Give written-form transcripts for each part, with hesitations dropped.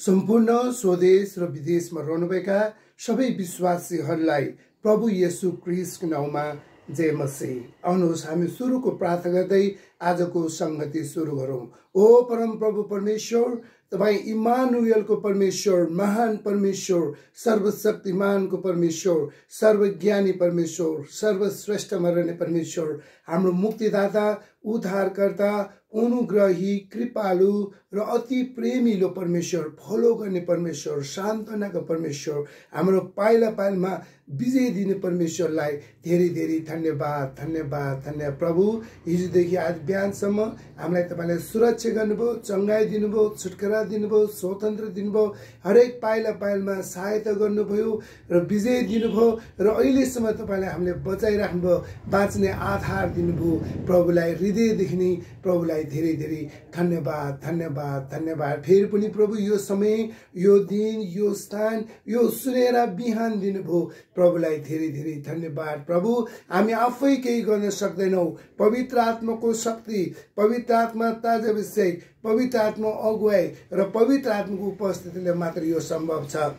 सम्पूर्ण स्वदेश र विदेशमा रहनुभएका सबै विश्वासीहरूलाई प्रभु येशू ख्रीष्टको नाउँमा जय मसीह। आउनुहोस् हामी सुरुको प्रार्थना गर्दै आजको संगति सुरु गरौँ। ओ परम प्रभु परमेश्वर, तपाईँ इमानुएलको परमेश्वर, महान परमेश्वर, सर्वशक्तिमानको परमेश्वर, सर्वज्ञानी परमेश्वर, सर्वश्रेष्ठमा रहने परमेश्वर, हाम्रो मुक्तिदाता, उद्धारकर्ता, अनुग्रही, कृपालु र अति प्रेमिलो परमेश्वर, फलो गर्ने परमेश्वर, सान्त्वनाको परमेश्वर, हाम्रो पाइला पाइलामा विजय दिने परमेश्वरलाई धेरै धेरै धन्यवाद धन्यवाद धन्यवाद। प्रभु, हिजोदेखि आज बिहानसम्म हामीलाई तपाईँले सुरक्षा गर्नुभयो, चङ्गाई दिनुभयो, छुटकारा दिनुभयो, स्वतन्त्र दिनुभयो, हरेक पाइला पाइलामा सहायता गर्नुभयो र विजय दिनुभयो र अहिलेसम्म तपाईँले हामीले बचाइराख्नुभयो, बाँच्ने आधार दिनुभयो। प्रभुलाई हृदयदेखि नै प्रभुलाई धेरै धेरै धन्यवाद धन्यवाद धन्यवाद। फेरि पनि प्रभु यो समय, यो दिन, यो स्थान, यो सुनेर बिहान दिनुभयो, प्रभुलाई धेरै धेरै धन्यवाद। प्रभु, हामी आफै केही गर्न सक्दैनौँ, पवित्र आत्माको शक्ति, पवित्र आत्मा ताजाभिषेक, पवित्र आत्मा अगुवाई र पवित्र आत्माको उपस्थितिले मात्र यो सम्भव छ।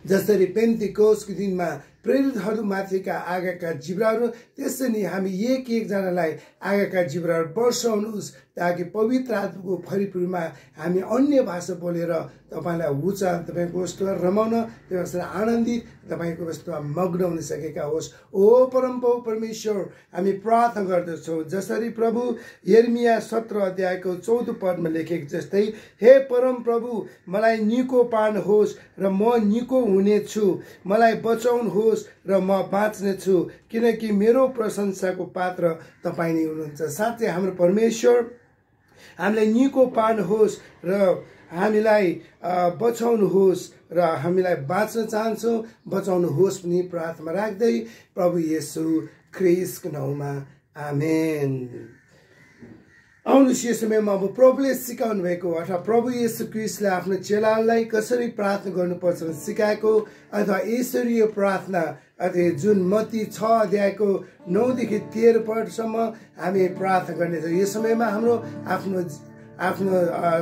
जसरी पेन्तिकोसको दिनमा प्रेरितहरूमाथिका आगाका जिब्राहरू, त्यसरी नै हामी एक एकजनालाई आगाका जिब्राहरू वर्षाउनुहोस्, ताकि पवित्र आत्माको फरिफुरीमा हामी अन्य भाषा बोलेर तपाईँलाई उचा, तपाईँको वस्तुमा रमाउन, त्यसमा आनन्दित, तपाईँको वस्तुमा मग्न हुन सकेका होस्। ओ परम प्रभु परमेश्वर, हामी प्रार्थना गर्दछौँ जसरी प्रभु यिर्मया 17 अध्यायको 14 पदमा लेखेको जस्तै, हे परम प्रभु, मलाई निको पार्नुहोस् र म निको हुनेछु, मलाई बचाउनुहोस् र म बाँच्नेछु, किनकि मेरो प्रशंसाको पात्र तपाईँ नै हुनुहुन्छ। साथै हाम्रो परमेश्वर, हामीलाई निको पार्नुहोस् र हामीलाई बचाउनुहोस् र हामीलाई बाँच्न चाहन्छौँ, बचाउनुहोस् पनि प्रार्थना राख्दै प्रभु येशू ख्रीष्टको नाउँमा आमेन। आउनुहोस्, यो समयमा अब प्रभुले सिकाउनु भएको अथवा प्रभु येशू ख्रीष्टले आफ्नो चेलालाई कसरी प्रार्थना गर्नुपर्छ सिकाएको अथवा ईश्वरीय प्रार्थना अथवा जुन मत्ती 6 अध्यायको 9 देखि 13 पदसम्म हामी प्रार्थना गर्नेछौँ। यो समयमा हाम्रो आफ्नो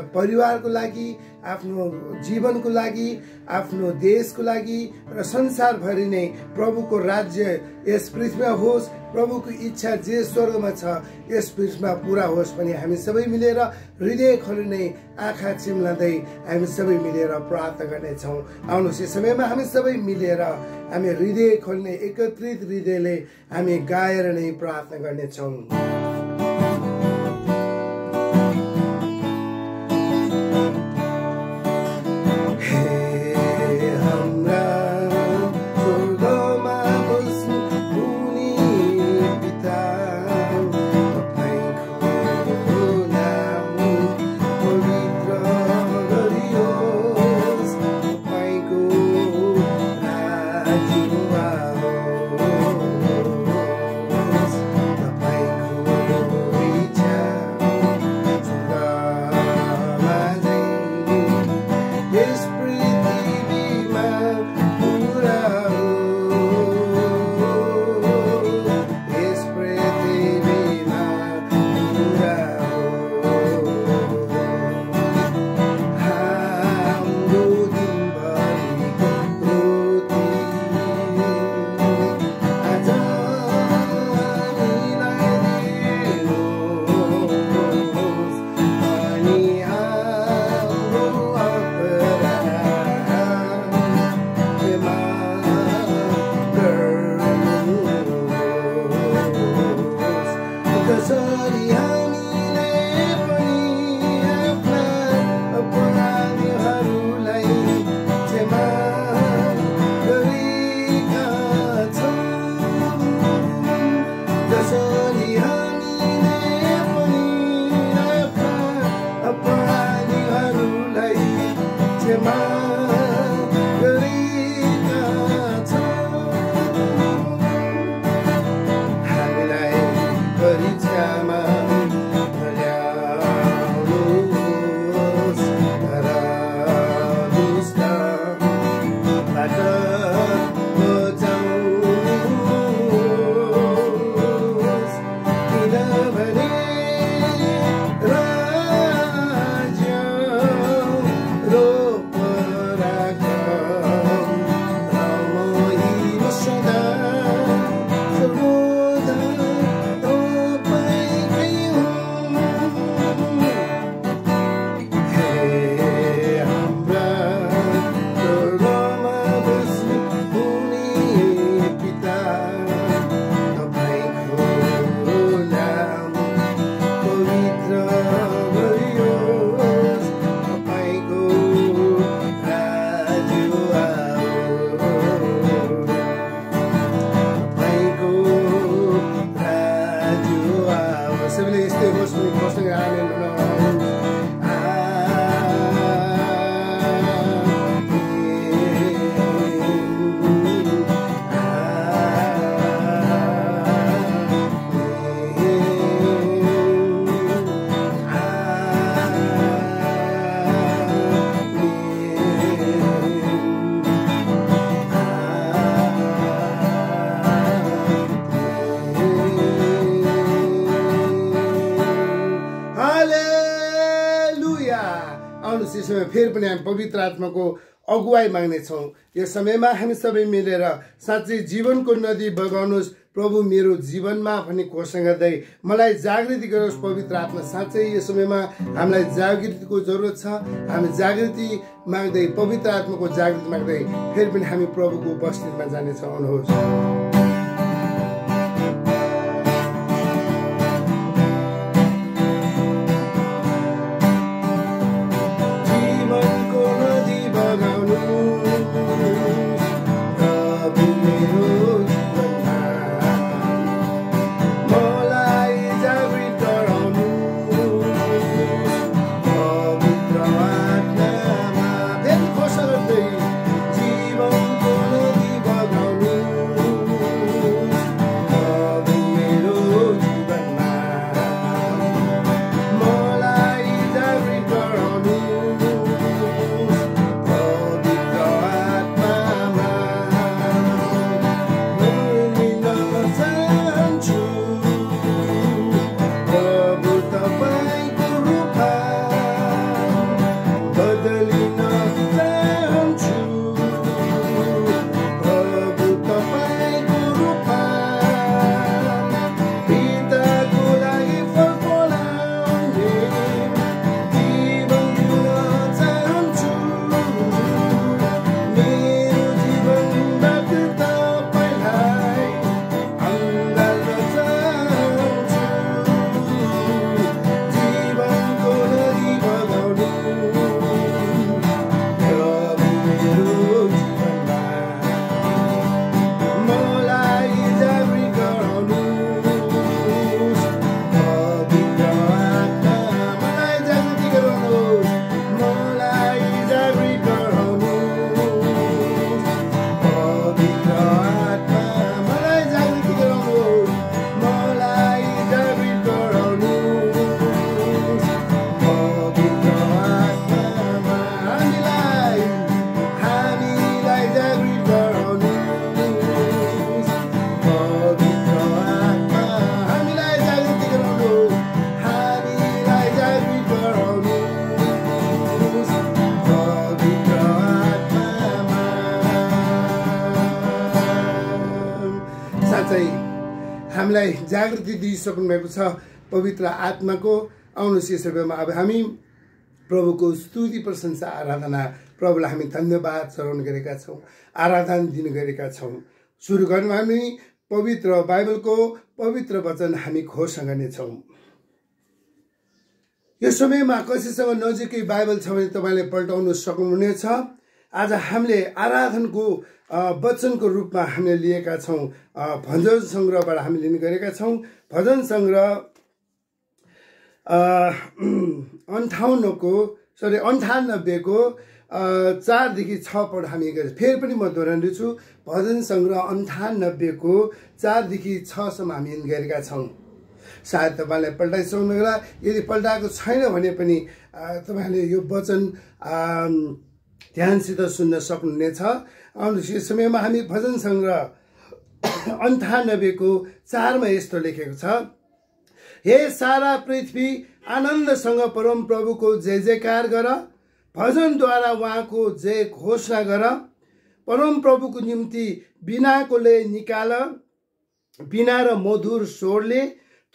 परिवारको लागि, आफ्नो जीवनको लागि, आफ्नो देशको लागि र संसारभरि नै प्रभुको राज्य यस पृथ्वीमा होस्, प्रभुको इच्छा जे स्वर्गमा छ यस पृथ्वीमा पुरा होस् पनि हामी सबै मिलेर हृदय खोली नै आँखा चिम्लाउँदै हामी सबै मिलेर प्रार्थना गर्नेछौँ। आउनुहोस्, यस समयमा हामी सबै मिलेर हामी हृदय खोल्ने एकत्रित हृदयले हामी गाएर नै प्रार्थना गर्नेछौँ। हामीलाई परीक्षामा होस् भने घोषणा आमेन फेरि पनि हामी पवित्र आत्माको अगुवाई माग्नेछौँ। यो समयमा हामी सबै मिलेर साँच्चै जीवनको नदी बगाउनुहोस् प्रभु मेरो जीवनमा पनि घोषणा गर्दै मलाई जागृति गरोस् पवित्र आत्मा। साँच्चै यो समयमा हामीलाई जागृतिको जरुरत छ। हामी जागृति माग्दै पवित्र आत्माको जागृति माग्दै फेरि पनि हामी प्रभुको उपस्थितिमा जानेछौँ। आउनुहोस्। हामीलाई जागृति दिइसक्नु भएको छ पवित्र आत्माको। आउनुहोस् यस समयमा अब हामी प्रभुको स्तुति प्रशंसा आराधना प्रभुलाई हामी धन्यवाद चढाउने गरेका छौँ, आराधना दिने गरेका छौँ। सुरु गर्नुमा हामी पवित्र बाइबलको पवित्र वचन हामी घोषणा गर्नेछौँ। यो समयमा कसैसँग नजिकै बाइबल छ भने तपाईँले पल्टाउनु सक्नुहुनेछ। आज हामीले आराधनको वचनको रूपमा हामीले लिएका छौँ। भजन सङ्ग्रहबाट हामी लिने गरेका छौँ। भजन सङ्ग्रह 98 को 4 देखि 6 पढ हामी गरेर फेरि पनि म दोहोऱ्याउँदैछु। भजन सङ्ग्रह 98 को 4 देखि 6 सम्म हामी गरेका छौँ। सायद तपाईँलाई पल्टाइसक्नु होला। यदि पल्टाएको छैन भने पनि तपाईँले यो वचन ध्यानसित सुन्न सक्नुहुनेछ। आउनुहोस् यस समयमा हामी भजन सङ्ग्रह 98 को 4 मा यस्तो लेखेको छ। हे सारा पृथ्वी आनन्दसँग परम प्रभुको जय जयकार गर, भजनद्वारा उहाँको जय घोषणा गर। परम प्रभुको निम्ति बिनाकोले निकाल, बिना र मधुर स्वरले,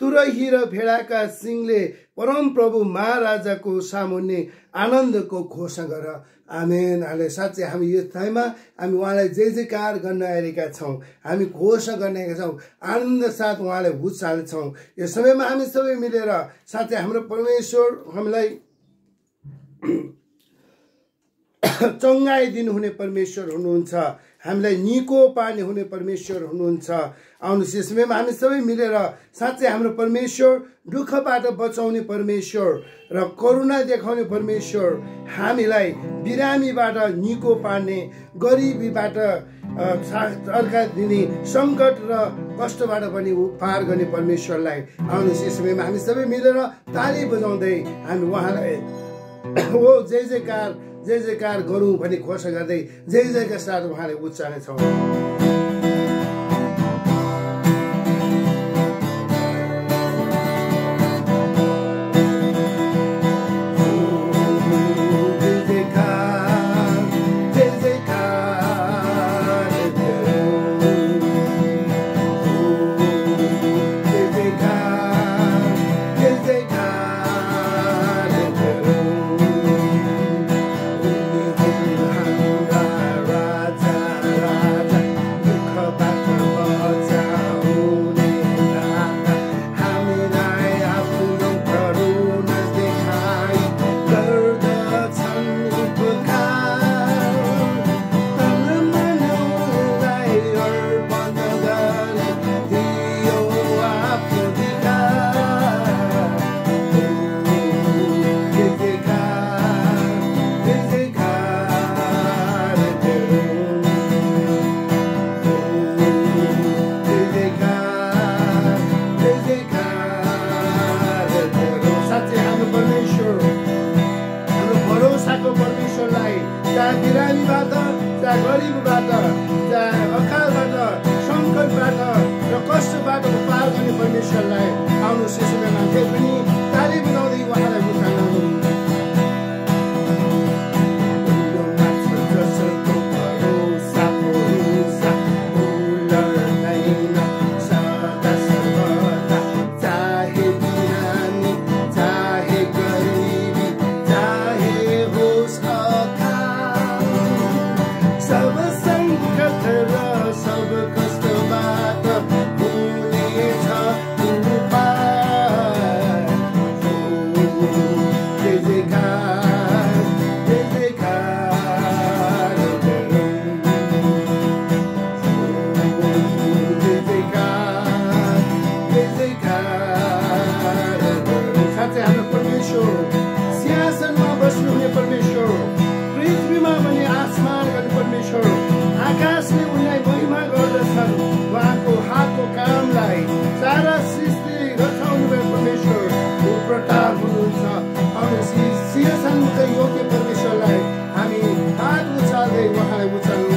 तुरही र भेडाका सिङले परम प्रभु महाराजाको सामुन्ने आनन्दको घोषणा गर। आमेन। हाले साँच्चै हामी यो टाइममा हामी उहाँलाई जय जयकार गर्न आएका छौँ। हामी घोषणा गर्ने छौँ, आनन्द साथ उहाँलाई उचाल्छौँ। यो समयमा हामी सबै मिलेर साँच्चै हाम्रो परमेश्वर हामीलाई चङ्गाइ दिनुहुने परमेश्वर हुनुहुन्छ। हामीलाई निको पार्ने हुने परमेश्वर हुनुहुन्छ। आउनुहोस् यस समयमा हामी सबै मिलेर साँच्चै हाम्रो परमेश्वर दुःखबाट बचाउने परमेश्वर र करुणा देखाउने परमेश्वर, हामीलाई बिरामीबाट निको पार्ने, गरिबीबाट सरकार दिने, सङ्कट र कष्टबाट पनि पार गर्ने परमेश्वरलाई आउनुहोस् यस समयमा हामी सबै मिलेर ताली बजाउँदै हामी उहाँलाई हो जय जयकार गरौँ भनी घोषणा गर्दै जय जयका साथ उहाँलाई उच्चार्नेछौँ। बिरामीबाट, चाहे गरिबबाट, चाहे अकालबाट, सङ्कटबाट र कष्टबाट पार गर्ने परमेश्वरलाई आउनुहोस् यस समयमा फेरि पनि ताली बजाउँदै उहाँलाई उठाउनु। आकाशले उनलाई महिमा गर्दछन्, उहाँको हातको कामलाई सारा सृष्टि रचाउनु भएको परमेश्वर ऊ प्रताप हुनुहुन्छ। आउनुहोस् सिंहासनका योग्य परमेश्वरलाई हामी हात उचाल्दै उहाँलाई उचाल्नु।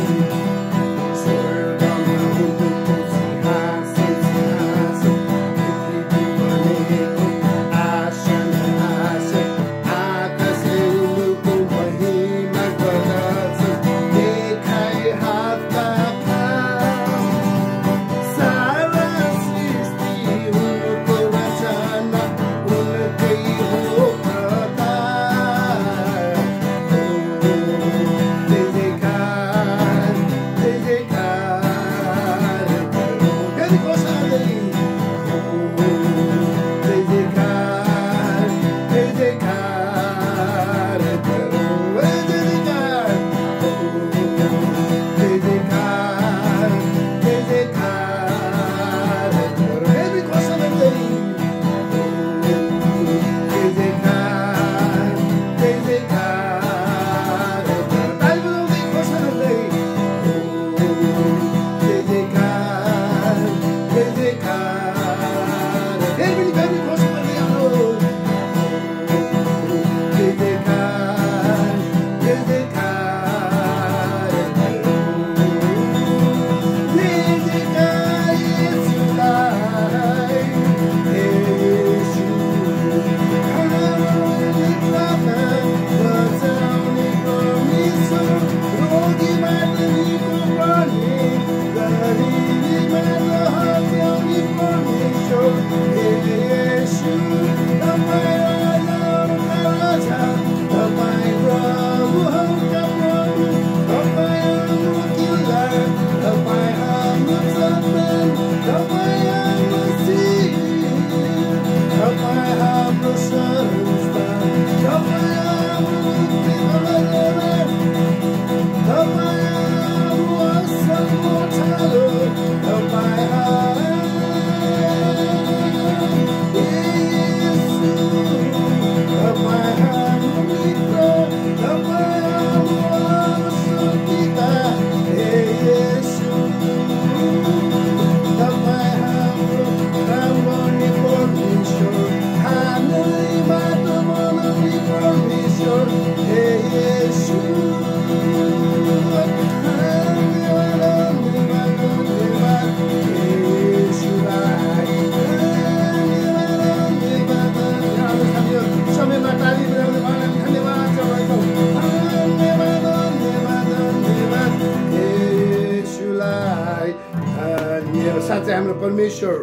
परमेश्वर,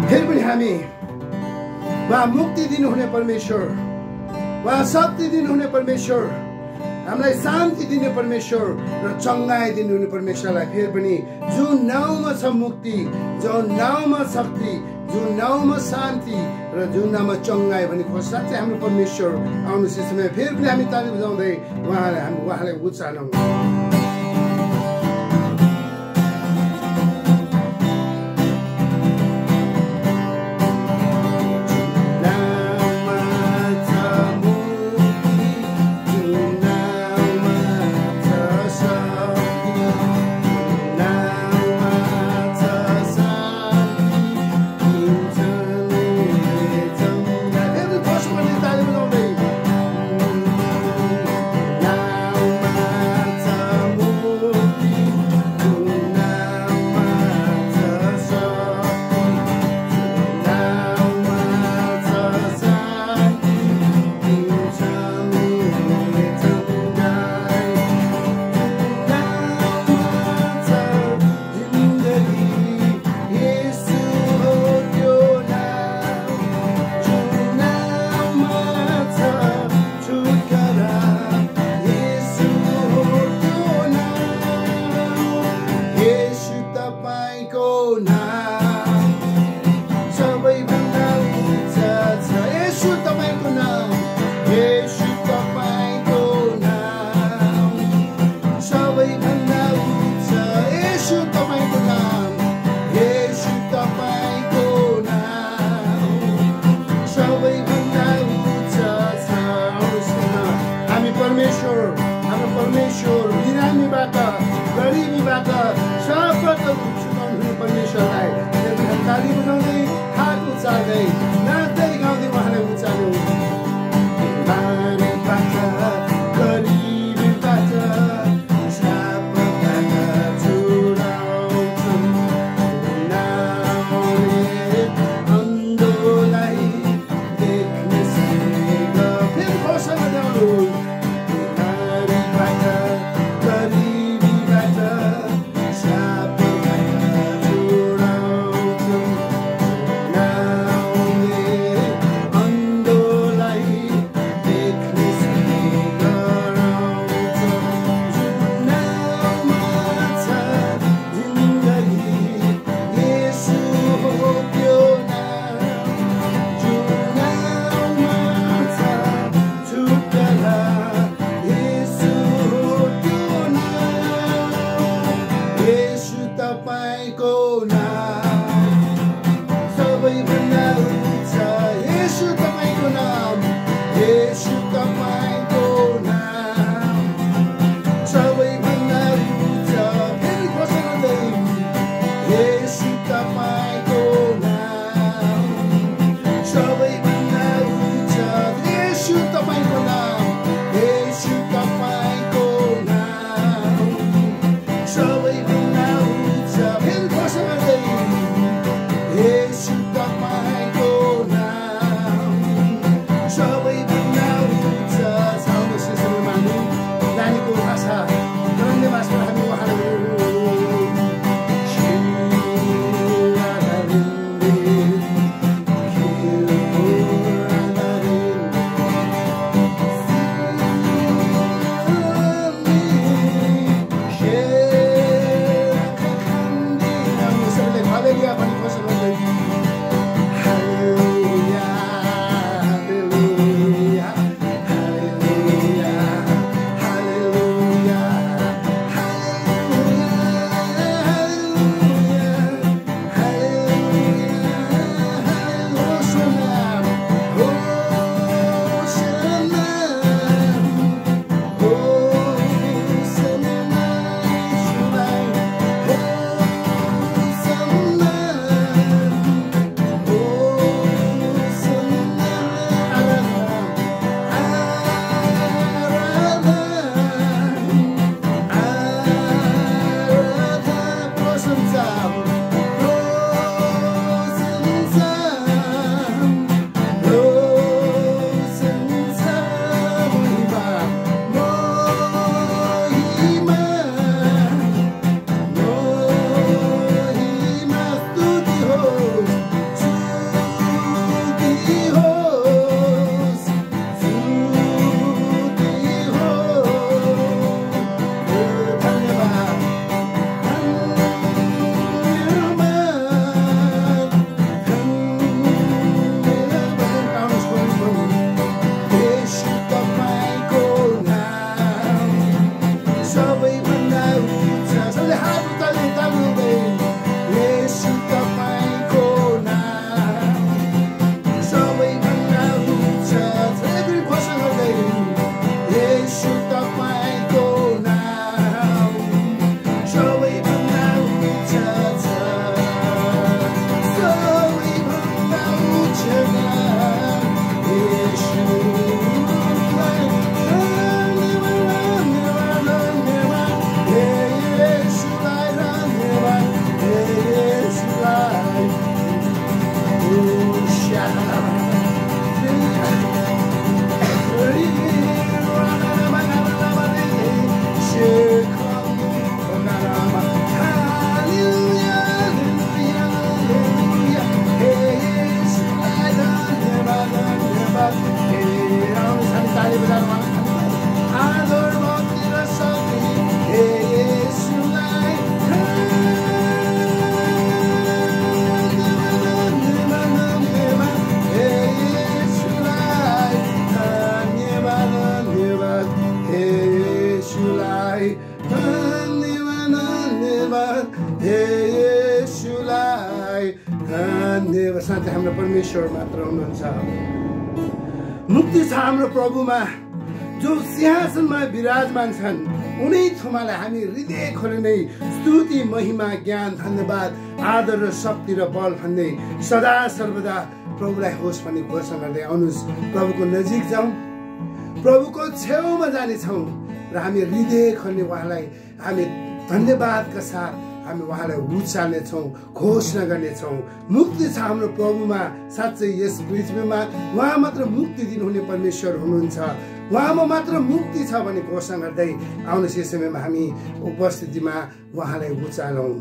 फेरि पनि हामी उहाँ मुक्ति दिनुहुने परमेश्वर, उहाँ शक्ति दिनुहुने परमेश्वर, हामीलाई शान्ति दिने परमेश्वर र चङ्गाई दिनुहुने परमेश्वरलाई फेरि पनि जुन नाउँमा छ मुक्ति, जुन नाउँमा शक्ति, जुन नाउँमा शान्ति र जुन नाउँमा चङ्गाई भने खोज्छ चाहिँ हाम्रो परमेश्वर आउनुहोस् यसमा फेरि पनि हामी ताली बजाउँदै उहाँलाई उचालौँ। चाहिँ हाम्रो परमेश्वर मात्र हुनुहुन्छ। मुक्ति छ हाम्रो प्रभुमा, जो सिंहासनमा विराजमान छन्। उनी थुमालाई हामी हृदय खोले नै स्तुति, महिमा, ज्ञान, धन्यवाद, आदर र शक्ति र बल भन्ने सदा सर्वदा प्रभुलाई होस् भन्ने घोषणा गर्दै आउनुहोस्। प्रभुको नजिक जाउँ, प्रभुको छेउमा जानेछौँ र हामी हृदय खोल्ने उहाँलाई हामी धन्यवादका साथ हामी उहाँलाई उचाल्नेछौँ, घोषणा गर्नेछौँ। मुक्ति छ हाम्रो प्रभुमा। साँच्चै यस पृथ्वीमा उहाँ मात्र मुक्ति दिनुहुने परमेश्वर हुनुहुन्छ। उहाँमा मात्र मुक्ति छ भन्ने घोषणा गर्दै आउनुहोस्। यस समयमा हामी उपस्थितिमा उहाँलाई उचालौँ।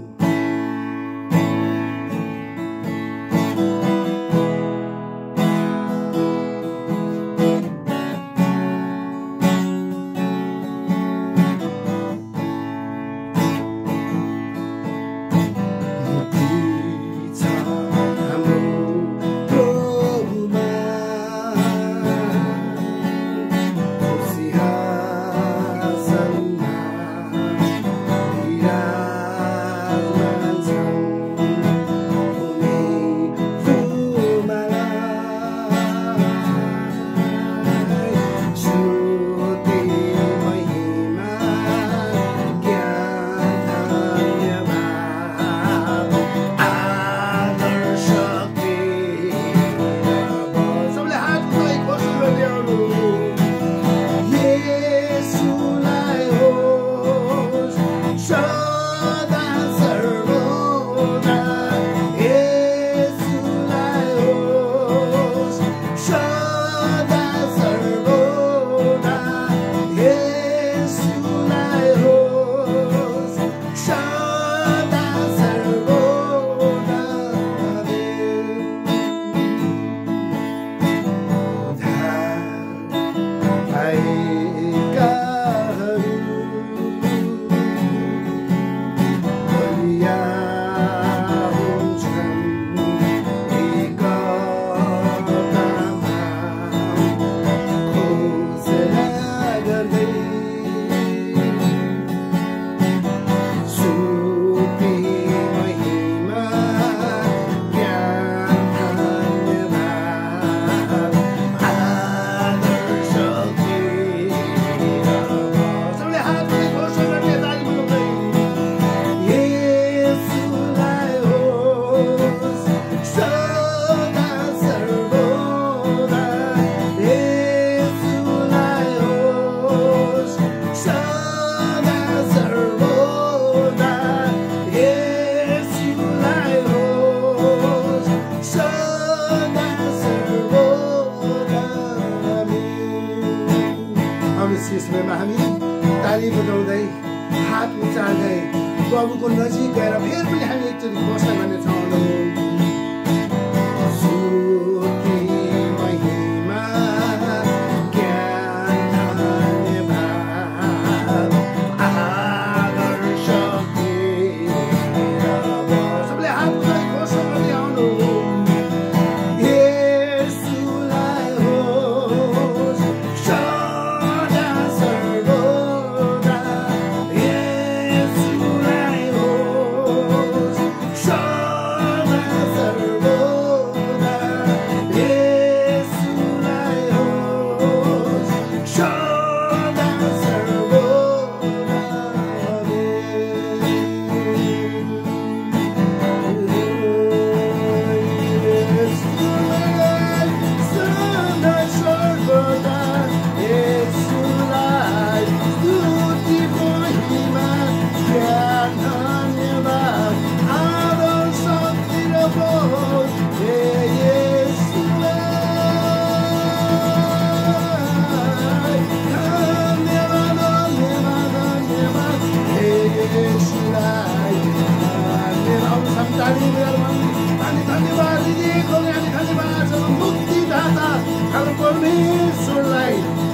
प्रभुको नजिक गएर फेरि पनि हामी एकचोटि घोषणा गर्नेछौँ।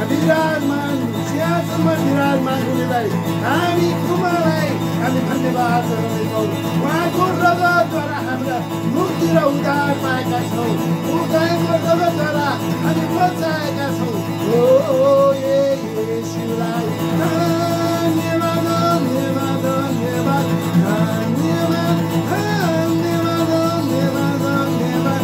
विराजमान सिंहासनमा विराजमान हुनेलाई हामी उहाँलाई हामी धन्यवाद गर्छौँ। उहाँको रगतद्वारा हामीलाई मुक्ति र उद्धार पाएका छौँ। उहाँको रगतद्वारा हामी बचाएका छौँ। ओ येशूलाई धन्यवाद धन्यवाद धन्यवाद धन्यवाद धन्यवाद धन्यवाद धन्यवाद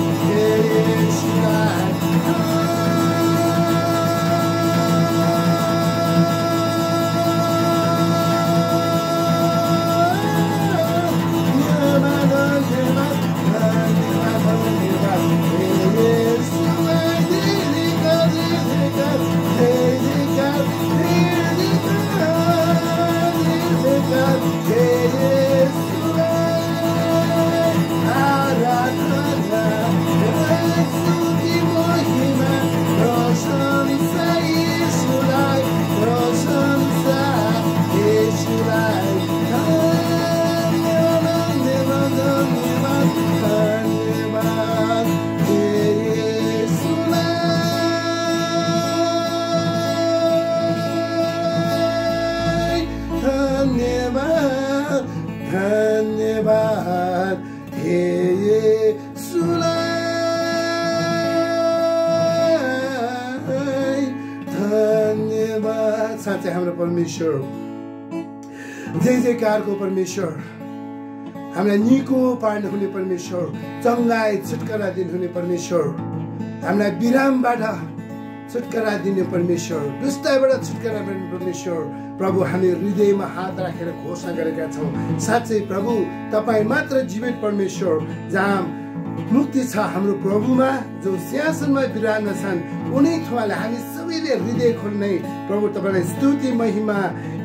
साँच्चै हाम्रो परमेश्वर जय जयकारको परमेश्वर, हामीलाई निको पार्नुहुने परमेश्वर, चङ्गाई छुटकारा दिनुहुने परमेश्वर, हामीलाई विरामबाट छुटकारा दिने परमेश्वर, दुष्टबाट छुटकारा दिने परमेश्वर। प्रभु, हामी हृदयमा हात राखेर घोषणा गरेका छौँ, साँच्चै प्रभु तपाईँ मात्र जीवित परमेश्वर, जहाँ मुक्ति छ हाम्रो प्रभुमा, जो सिंहासनमा विराजमान छन् उनी थुवाले हामी सबैले हृदय खोल्ने प्रभु तपाईँलाई स्तुति, महिमा,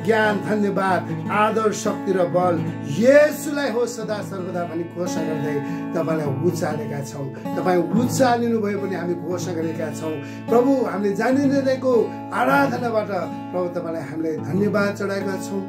ज्ञान, धन्यवाद, आदर, शक्ति र बल येशूलाई हो सदा सर्वदा भनी घोषणा गर्दै तपाईँलाई उचालेका छौँ। तपाईँ उचालिनु भयो भने हामी घोषणा गरेका छौँ। प्रभु, हामीले जानिरहेको आराधनाबाट प्रभु तपाईँलाई हामीले धन्यवाद चढाएका छौँ।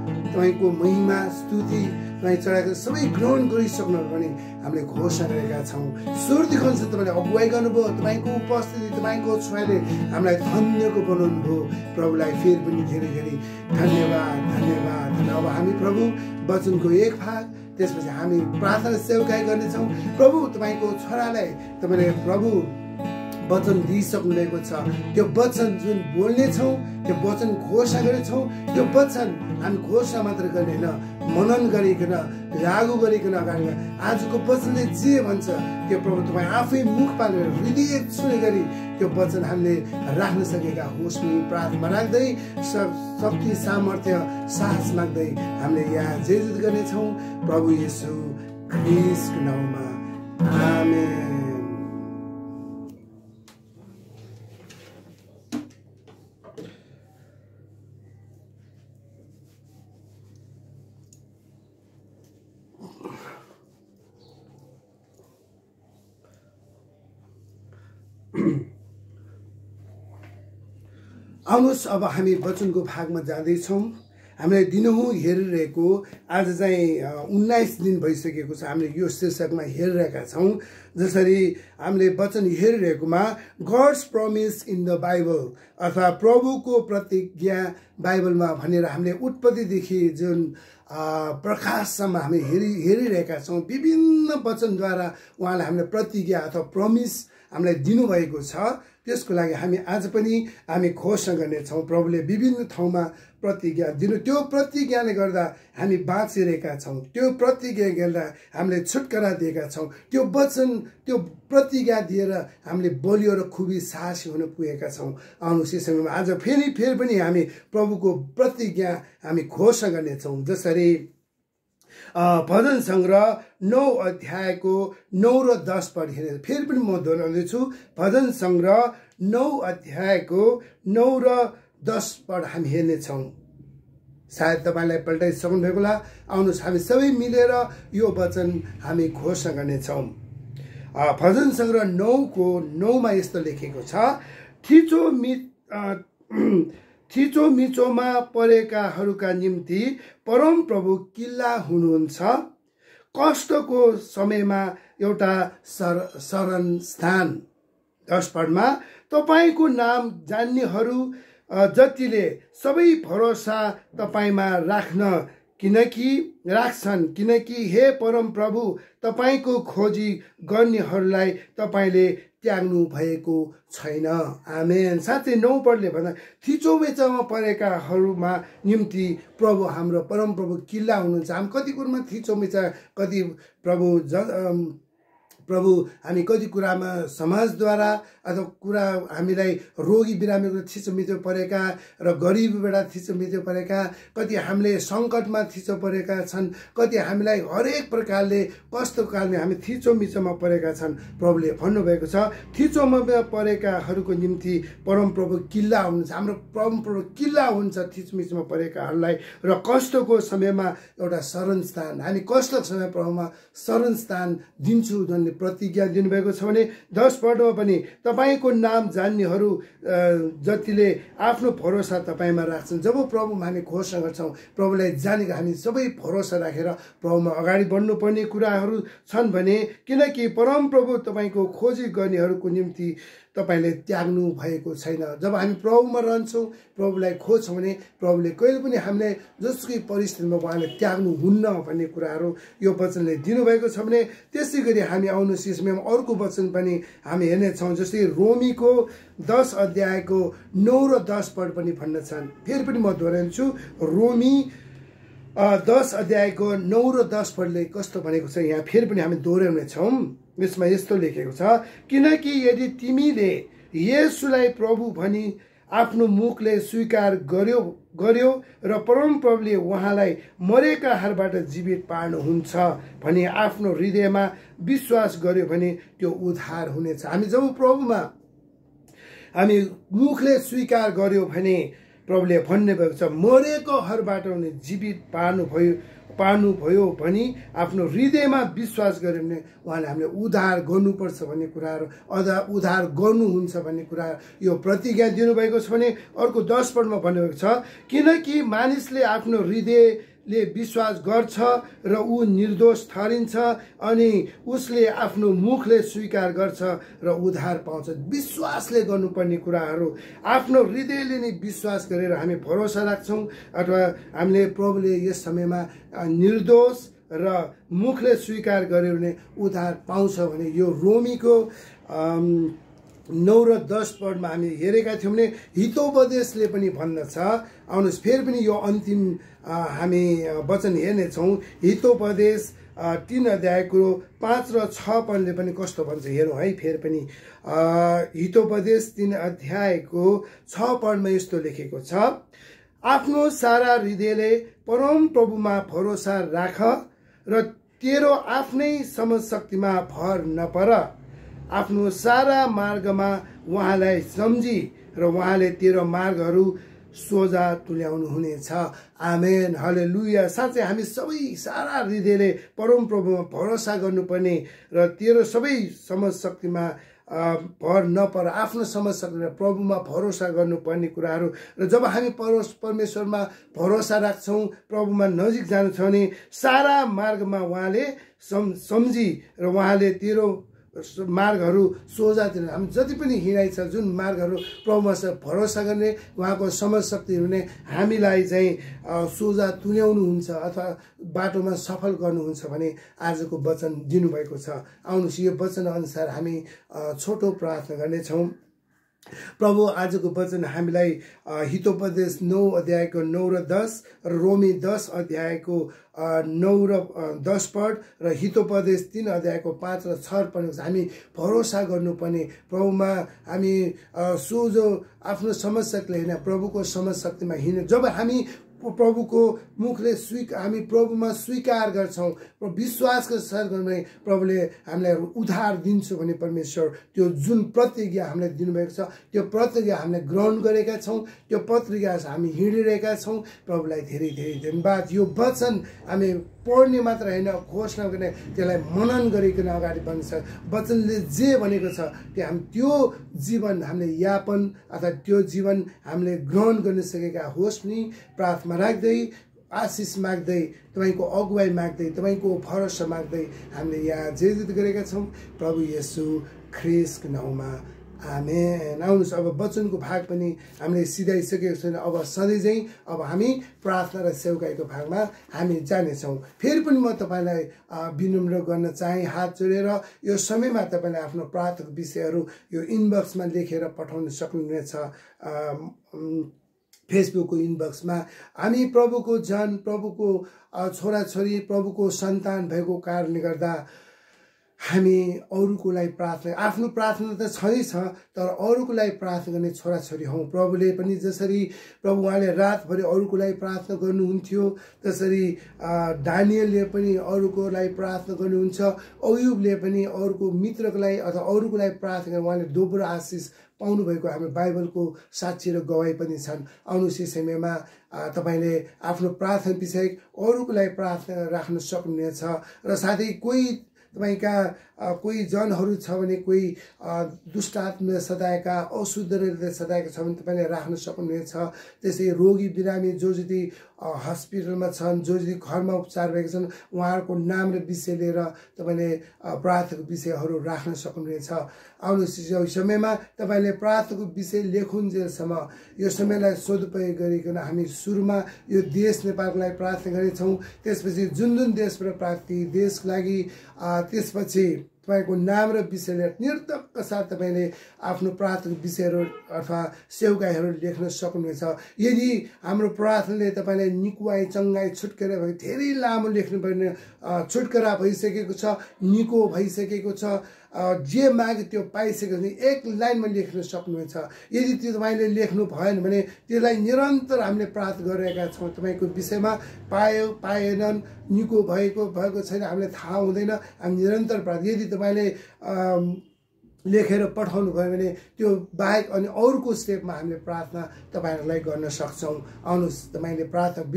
तपाईँको महिमा, स्तुति तपाईँ चढाएको सबै ग्रहण गरिसक्नु भने हामीले घोषणा गरेका छौँ। सुरदेखि तपाईँले अगुवाई गर्नुभयो, तपाईँको उपस्थिति, तपाईँको छुवाले हामीलाई धन्यको बनाउनु भयो। प्रभुलाई फेरि पनि धेरै धेरै धन्यवाद धन्यवाद। अब हामी प्रभु वचनको एक भाग, त्यसपछि हामी प्रार्थना सेवकाई गर्नेछौँ। प्रभु, तपाईँको छोरालाई तपाईँले प्रभु वचन दिइसक्नु भएको छ, त्यो वचन जुन बोल्नेछौँ, त्यो वचन घोषणा गर्नेछौँ, त्यो वचन हामी घोषणा मात्र गर्ने होइन, मनन गरिकन लागू गरिकन अगाडि आजको वचनले जे भन्छ त्यो प्रभु तपाईँ आफै मुख पालेर हृदय छुने गरी त्यो वचन हामीले राख्न सकेका होस् भनी प्रार्थना राख्दै शक्ति, सामर्थ्य, साहस माग्दै हामीले यहाँ जय जय गर्नेछौँ प्रभु येशू ख्रीष्टको नाममा, आमेन। आउनुहोस् अब हामी वचनको भागमा जाँदैछौँ। हामीले दिनहुँ हेरिरहेको आज चाहिँ 19 दिन भइसकेको छ, हामीले यो शीर्षकमा हेरिरहेका छौँ। जसरी हामीले वचन हेरिरहेकोमा God's promise in the Bible अथवा प्रभुको प्रतिज्ञा बाइबलमा भनेर हामीले उत्पत्तिदेखि जुन प्रकाशसम्म हामी हेरिरहेका छौँ। विभिन्न वचनद्वारा उहाँले हामीलाई प्रतिज्ञा अथवा प्रमिस हामीलाई दिनुभएको छ। त्यसको लागि हामी आज पनि हामी घोषणा गर्नेछौँ। प्रभुले विभिन्न ठाउँमा प्रतिज्ञा दिनु, त्यो प्रतिज्ञाले गर्दा हामी बाँचिरहेका छौँ, त्यो प्रतिज्ञा गर्दा हामीले छुटकारा दिएका छौँ। त्यो वचन, त्यो प्रतिज्ञा दिएर हामीले बलियो र खुबी साहसी हुन पुगेका छौँ। आउनुहोस् यस समयमा आज फेरि पनि हामी प्रभुको प्रतिज्ञा हामी घोषणा गर्नेछौँ। जसरी भजन सङ्ग्रह 9 अध्यायको 9 र 10 पद हेरेर फेरि पनि म दोहोऱ्याउँदैछु। भजन सङ्ग्रह 9 अध्यायको 9 र 10 पद हामी हेर्नेछौँ। सायद तपाईँलाई पल्टाइसक्नु भएको होला। आउनुहोस् हामी सबै मिलेर यो वचन हामी घोषणा गर्नेछौँ। भजन सङ्ग्रह 9को 9मा यस्तो लेखेको छ, थिचोमिचोमा परेकाहरूका निम्ति परमप्रभु किल्ला हुनुहुन्छ, कष्टको समयमा एउटा शरण स्थान। 10 पदमा तपाईँको नाम जान्नेहरू जतिले सबै भरोसा तपाईँमा राख्छन्, किनकि हे परम प्रभु तपाईँको खोजी गर्नेहरूलाई तपाईँले त्याग्नु भएको छैन। आमेन। साथै 9 पदले भन्दा थिचोमिचोमा परेकाहरूमा निम्ति प्रभु हाम्रो परम प्रभु किल्ला हुनुहुन्छ। हामी कति कुरामा थिचोमिचो, कति प्रभु हामी कति कुरामा समाजद्वारा अथवा कुरा हामीलाई रोगी बिरामीको थिचोमिचो परेका र गरिबीबाट थिचोमिचो परेका, कति हामीले सङ्कटमा थिचो परेका छन्, कति हामीलाई हरेक प्रकारले कस्तो कालमा हामी थिचोमिचोमा परेका छन्। प्रभुले भन्नुभएको छ थिचोमा परेकाहरूको निम्ति परमप्रभु किल्ला हुनुहुन्छ। हाम्रो परमप्रभु किल्ला हुन्छ थिचोमिचोमा परेकाहरूलाई र कष्टको समयमा एउटा शरण स्थान। हामी कष्टको समय प्रभुमा शरण स्थान दिन्छु भन्ने प्रतिज्ञा दिनुभएको छ भने 10 पदमा पनि तपाईँको नाम जान्नेहरू जतिले आफ्नो भरोसा तपाईँमा राख्छन्। जब प्रभुमा हामी घोषणा गर्छौँ, प्रभुलाई जानेको हामी सबै भरोसा राखेर प्रभुमा अगाडि बढ्नुपर्ने कुराहरू छन् भने, किनकि परमप्रभु तपाईँको खोजी गर्नेहरूको निम्ति तपाईँले त्याग्नु भएको छैन। जब हामी प्रभुमा रहन्छौँ, प्रभुलाई खोज्छौँ भने प्रभुले कहिले पनि हामीलाई जसुकै परिस्थितिमा उहाँले त्याग्नुहुन्न भन्ने कुराहरू यो वचनले दिनुभएको छ भने त्यसै गरी हामी आउनुहोस् यसमा अर्को वचन पनि हामी हेर्नेछौँ। जस्तै रोमीको 10 अध्यायको 9 र 10 पद पनि भन्दछन्। फेरि पनि म दोहोऱ्याउँछु, रोमी 10 अध्यायको 9 र 10 पदले कस्तो भनेको छ यहाँ फेरि पनि हामी दोहोऱ्याउनेछौँ। यसमा यस्तो लेखेको छ, किनकि यदि तिमीले येशूलाई प्रभु भनी आफ्नो मुखले स्वीकार गर्यो र परमप्रभुले उहाँलाई मरेकाहरूबाट जीवित पार्नुहुन्छ भनी आफ्नो हृदयमा विश्वास गर्यो भने त्यो उद्धार हुनेछ। हामी जब प्रभुमा हामी मुखले स्वीकार गर्यो भने प्रभुले भन्नुभएको छ मरेकोहरूबाट उनी जीवित पार्नुभयो भनी आफ्नो हृदयमा विश्वास गर्यो भने उहाँले हामीले उद्धार गर्नुपर्छ भन्ने कुराहरू उद्धार गर्नुहुन्छ भन्ने कुरा यो प्रतिज्ञा दिनुभएको छ भने अर्को 10 पदमा भन्नुभएको छ, किनकि मानिसले आफ्नो हृदयले विश्वास गर्छ र ऊ निर्दोष ठहरिन्छ अनि उसले आफ्नो मुखले स्वीकार गर्छ र उद्धार पाउँछ। विश्वासले गर्नुपर्ने कुराहरू आफ्नो हृदयले नै विश्वास गरेर हामी भरोसा राख्छौँ अथवा हामीले प्रभुले यस समयमा निर्दोष र मुखले स्वीकार गर्यो भने उद्धार पाउँछ भने यो रोमीको 9 र 10 पदमा हामी हेरेका थियौँ भने हितोपदेशले पनि भन्दछ। आउनुहोस् फेरि पनि यो अन्तिम हामी वचन हेर्नेछौँ। हितोपदेश 3 अध्यायको 5 र 6 पदले पनि कस्तो भन्छ हेरौँ है। फेरि पनि हितोपदेश 3 अध्यायको 6 पदमा यस्तो लेखेको छ, आफ्नो सारा हृदयले परम प्रभुमा भरोसा राख र तेरो आफ्नै समशक्तिमा भर नपर। आफ्नो सारा मार्गमा उहाँलाई सम्झी र उहाँले तेरो मार्गहरू सोझा तुल्याउनु हुनेछ। आमेन, हालेलुया। साँच्चै हामी सबै सारा हृदयले परम प्रभुमा भरोसा गर्नुपर्ने र तेरो सबै समशक्तिमा भर नपर, आफ्नो समशक्तिमा प्रभुमा भरोसा गर्नुपर्ने कुराहरू। र जब हामी परमेश्वरमा भरोसा राख्छौँ, प्रभुमा नजिक जान्छौँ भने सारा मार्गमा उहाँले सम्झी र उहाँले तेरो मार्गहरू सोझा दिनु। हामी जति पनि हिँडाइ छ, जुन मार्गहरू प्रभुमा भरोसा गर्ने उहाँको समशक्ति हुने हामीलाई चाहिँ सोझा तुल्याउनुहुन्छ अथवा बाटोमा सफल गर्नुहुन्छ भने आजको वचन दिनुभएको छ। आउनुहोस् यो वचन अनुसार हामी छोटो प्रार्थना गर्नेछौँ। प्रभु आजको वचन हामीलाई हितोपदेश 9 अध्यायको 9 र 10 र रोमी 10 अध्यायको 9 र 10 पद र हितोपदेश 3 अध्यायको 5 र 6 पद हामी भरोसा गर्नुपर्ने, प्रभुमा हामी सोझो आफ्नो समशक्तिले होइन प्रभुको समशक्तिमा हिँड्ने। जब हामी प्रभुको मुखले हामी प्रभुमा स्वीकार गर्छौँ, विश्वासको साथ गर्ने प्रभुले हामीलाई उद्धार दिन्छु भने परमेश्वर त्यो जुन प्रतिज्ञा हामीलाई दिनुभएको छ त्यो प्रतिज्ञा हामीले ग्रहण गरेका छौँ, त्यो प्रतिज्ञा हामी हिँडिरहेका छौँ। प्रभुलाई धेरै धेरै धन्यवाद। यो वचन हामी पढ्ने मात्र होइन, घोषणा गर्ने, त्यसलाई मनन गरिकन अगाडि बढ्छ। वचनले जे भनेको छ त्यो जीवन हामीले यापन अथवा त्यो जीवन हामीले ग्रहण गर्न सकेका होस् नि प्रार्थना राख्दै आशिष माग्दै तपाईँको अगुवाई माग्दै तपाईँको भरोसा माग्दै हामीले यहाँ जे गरेका छौँ प्रभु येशू ख्रिस्टको नाउँमा, आमेन। आउनुहोस् अब वचनको भाग पनि हामीले सिधाइसकेको छैन, अब सधैँ चाहिँ अब हामी प्रार्थना र सेवकाईको भागमा हामी जानेछौँ। फेरि पनि म तपाईँलाई विनम्र गर्न चाहेँ हात जोडेर यो समयमा तपाईँले आफ्नो प्रार्थनाको विषयहरू यो इनबक्समा लेखेर पठाउन सक्नुहुनेछ। फेसबुकको इनबक्समा हामी प्रभुको जन, प्रभुको छोराछोरी, प्रभुको सन्तान भएको कारणले गर्दा हामी अरूको लागि प्रार्थना, आफ्नो प्रार्थना त छँदैछ तर अरूको लागि प्रार्थना गर्ने छोराछोरी हौँ। प्रभुले पनि जसरी प्रभु उहाँले रातभरि अरूको लागि प्रार्थना गर्नुहुन्थ्यो त्यसरी दानियलले पनि अरूको लागि प्रार्थना गर्नुहुन्छ, अयुबले पनि अरूको मित्रको लागि अथवा अरूको लागि प्रार्थना गरेर उहाँले दोब्रो आशिष पाउनुभएको हामी बाइबलको साक्षी र गवाई पनि छन्। आउनुहोस् यस समयमा तपाईँले आफ्नो प्रार्थना विषय अरूको लागि प्रार्थना राख्न सक्नुहुनेछ र साथै कोही तपाईँका कोही जनहरू छ भने कोही दुष्ट आत्माले सताएका, अशुद्ध सताएका छ भने तपाईँले राख्न सक्नुहुनेछ। त्यसै रोगी बिरामी जो जति हस्पिटलमा छन्, जो घरमा उपचार भएका छन्, उहाँहरूको नाम र विषय लिएर तपाईँले प्रार्थनाको विषयहरू राख्न सक्नुहुनेछ। आउनुहोस् यो समयमा तपाईँले प्रार्थनाको विषय लेखुन्जेलसम्म यो समयलाई सदुपयोग गरिकन हामी सुरुमा यो देश नेपालको लागि प्रार्थना गरेछौँ। त्यसपछि जुन जुन देशबाट प्रार्थी देशको लागि, त्यसपछि तपाईँको नाम र विषयले निर्धक्क साथ तपाईँले आफ्नो प्रार्थनाको विषयहरू अथवा सेवकाईहरू लेख्न सक्नुहुनेछ। यदि हाम्रो प्रार्थनाले तपाईँलाई निकुवाई, चङ्गाई, छुटकारा भयो, धेरै लामो लेख्नुपर्ने, छुटकारा भइसकेको छ, निको भइसकेको छ, जे मागे त्यो पाइसकेको छ, एक लाइनमा लेख्न सक्नुहुनेछ। यदि त्यो तपाईँले लेख्नु भएन भने त्यसलाई निरन्तर हामीले प्रार्थना गरिरहेका छौँ। तपाईँको विषयमा पाएनन्, निको भएको छैन, हामीलाई थाहा हुँदैन, हामी निरन्तर प्रार्थना। यदि तपाईँले लेखेर पठाउनु भयो भने त्यो बाहेक अनि अरूको स्टेपमा हामीले प्रार्थना तपाईँहरूलाई गर्न सक्छौँ। आउनुहोस् तपाईँले प्रार्थना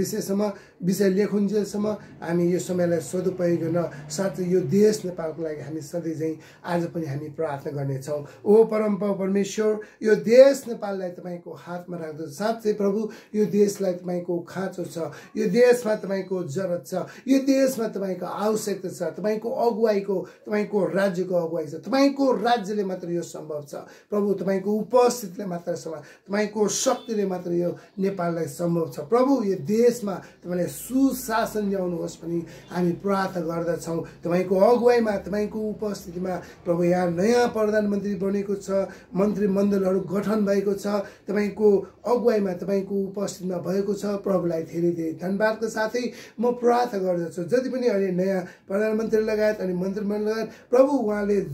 विषय लेखुन्जेलसम्म हामी यो समयलाई सदुपयोग गर्न, साथै यो देश नेपालको लागि हामी सधैँ चाहिँ आज पनि हामी प्रार्थना गर्नेछौँ। ओ परमपिता परमेश्वर, यो देश नेपाललाई तपाईँको हातमा राख्दछ। साँच्चै प्रभु, यो देशलाई तपाईँको खाँचो छ, यो देशमा तपाईँको जरुरत छ, यो देशमा तपाईँको आवश्यकता छ, तपाईँको अगुवाईको, तपाईँको राज्यको अगुवाई छ। तपाईँको राज्यले मात्र यो सम्भव छ प्रभु, तपाईँको उपस्थितिले मात्र सम्भव, तपाईँको शक्तिले मात्र यो नेपाललाई सम्भव छ। प्रभु, यो देशमा तपाईँले सुशासन ल्याउनुहोस् भनी हामी प्रार्थना गर्दछौँ। तपाईँको अगुवाईमा, तपाईँको उपस्थितिमा प्रभु, यहाँ नयाँ प्रधानमन्त्री बनेको छ, मन्त्रीमण्डलहरू गठन भएको छ, तपाईँको अगुवाईमा, तपाईँको उपस्थितिमा भएको छ। प्रभुलाई धेरै धेरै धन्यवादको साथै म प्रार्थना गर्दछु, जति पनि अहिले नयाँ प्रधानमन्त्री लगायत अनि मन्त्रीमण्डल लगायत प्रभु, उहाँले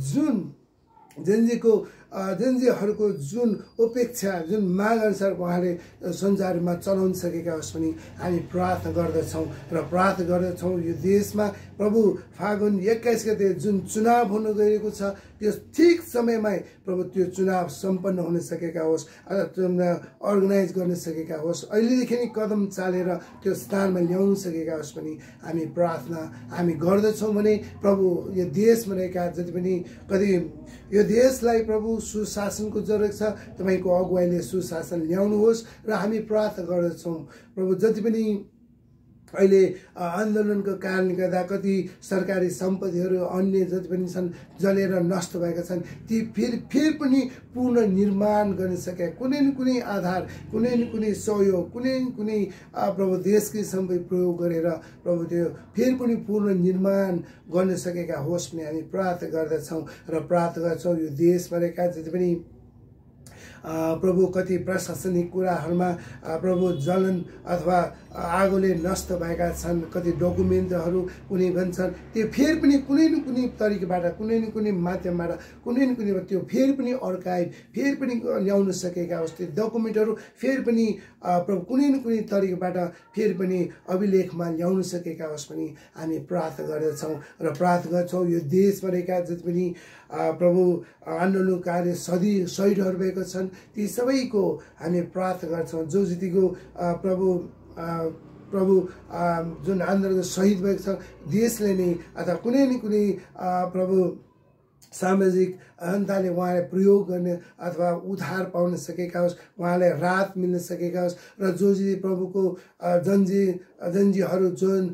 जनजीहरूको जुन अपेक्षा, जुन माग अनुसार उहाँले संसारमा चलाउन सकेका होस् भनी हामी प्रार्थना गर्दछौँ र प्रार्थना गर्दछौँ। यो देशमा प्रभु, फागुन 21 गते जुन चुनाव हुन गएको छ, त्यो ठिक समयमै प्रभु त्यो चुनाव सम्पन्न हुन सकेका होस्, अर्गनाइज गर्न सकेका होस्, अहिलेदेखि नै कदम चालेर त्यो स्थानमा ल्याउन सकेका होस् भनी हामी प्रार्थना हामी गर्दछौँ। भने प्रभु, यो देशमा रहेका जति पनि यो देशलाई प्रभु सुशासनको जरुरत छ, तपाईँको अगुवाईले सुशासन ल्याउनुहोस् र हामी प्रार्थना गर्दछौँ। प्रभु, जति पनि अहिले आन्दोलनको कारणले गर्दा कति सरकारी सम्पत्तिहरू अन्य जति पनि छन् जलेर नष्ट भएका छन्, ती फेरि पनि पुनर्निर्माण गर्न सके, कुनै न कुनै आधार, कुनै न कुनै सहयोग, कुनै न कुनै प्रभु देशकै सम्पत्ति प्रयोग गरेर प्रभु त्यो फेरि पनि पुनर्निर्माण गर्न सकेका होस् भने हामी प्रार्थना गर्दछौँ र प्रार्थना गर्छौँ। यो देशमा रहेका जति पनि प्रभु कति प्रशासनिक कुराहरूमा प्रभु जलन अथवा आगोले नष्ट भएका छन्, कति डकुमेन्टहरू कुनै भन्छन् त्यो फेरि पनि कुनै न कुनै तरिकाबाट, कुनै न कुनै माध्यमबाट, कुनै न कुनै त्यो फेरि पनि अर्काइभ फेरि पनि ल्याउन सकेका होस्। त्यो डकुमेन्टहरू फेरि पनि प्रभु कुनै न कुनै तरिकाबाट फेरि पनि अभिलेखमा ल्याउन सकेका होस् भनी हामी प्रार्थना गर्दछौँ र प्रार्थना गर्छौँ। यो देशमा रहेका जति पनि प्रभु आन्दोलनकारी शहीदहरू भएका छन्, ती सबैको हामी प्रार्थना गर्छौँ। जो जतिको प्रभु जुन आन्दोलन शहीद भएको छ, देशले नै अथवा कुनै न कुनै प्रभु सामाजिक अहन्ताले उहाँले प्रयोग गर्ने अथवा उद्धार पाउन सकेका होस्, उहाँलाई राहत मिल्न सकेका होस् र जो प्रभुको जन्जीहरू जुन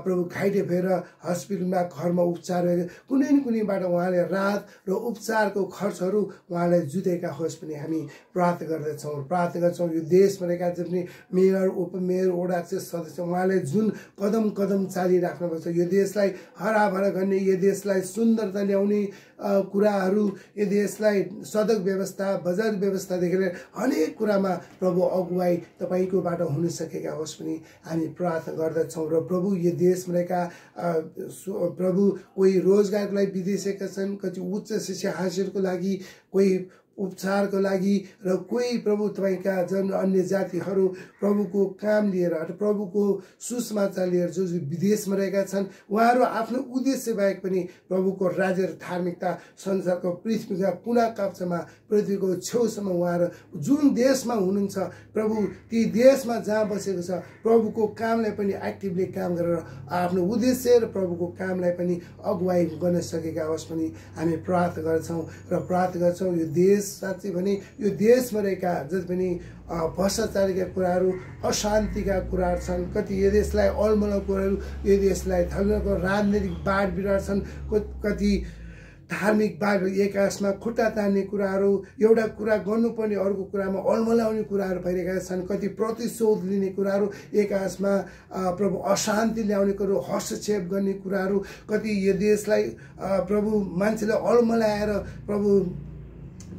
प्रभु घाइते भएर हस्पिटलमा घरमा उपचार भएर कुनै न कुनैबाट उहाँले राहत र उपचारको खर्चहरू उहाँलाई जुटेका होस् भने हामी प्रार्थना गर्दछौँ। प्रार्थना गर्छौँ यो देशमा रहेका जति मेयर, उपमेयर, वडा सदस्य उहाँले जुन कदम चालिराख्नुभएको छ, यो देशलाई हराभरा गर्ने, यो देशलाई सुन्दरता ल्याउने कुराहरू, यो देशलाई सडक व्यवस्था, बजार व्यवस्थादेखि लिएर अनेक कुरामा प्रभु अगुवाई तपाईँकोबाट हुन सकेका होस् भने हामी प्रार्थना गर्दछौँ। र प्रभु यो देशमा रहेका प्रभु कोही रोजगारको लागि विदेशका छन्, कति उच्च शिक्षा हासिलको लागि, कोही उपचारको लागि र कोही प्रभु तपाईँका अन्य जातिहरू प्रभुको काम लिएर अथवा प्रभुको सुसमाचार लिएर जो विदेशमा रहेका छन्, उहाँहरू आफ्नो उद्देश्य बाहेक पनि प्रभुको राज्य र धार्मिकता संसारको पृथ्वीका कुना काप्चामा, पृथ्वीको छेउसम्म उहाँहरू जुन देशमा हुनुहुन्छ प्रभु, ती देशमा जहाँ बसेको छ प्रभुको कामलाई पनि एक्टिभली काम गरेर आफ्नो उद्देश्य र प्रभुको कामलाई पनि अगुवाई गर्न सकेका होस् भने हामी प्रार्थना गर्छौँ र प्रार्थना गर्छौँ। यो देश देश साँच्चै भने यो देशमा रहेका जति पनि भ्रष्टाचारीका कुराहरू अशान्तिका कुराहरू छन् कति यो देशलाई अलमलको कुराहरू यो देशलाई धर्मको राजनैतिक बाढ बिराड छन् कति धार्मिक बाढ एकासमा खुट्टा तान्ने कुराहरू एउटा कुरा गर्नुपर्ने अर्को कुरामा अलमलाउने कुराहरू भइरहेका छन् कति प्रतिशोध लिने कुराहरू एकासमा प्रभु अशान्ति ल्याउने कुरो हस्तक्षेप गर्ने कुराहरू कति यो देशलाई प्रभु मान्छेले अलमलाएर प्रभु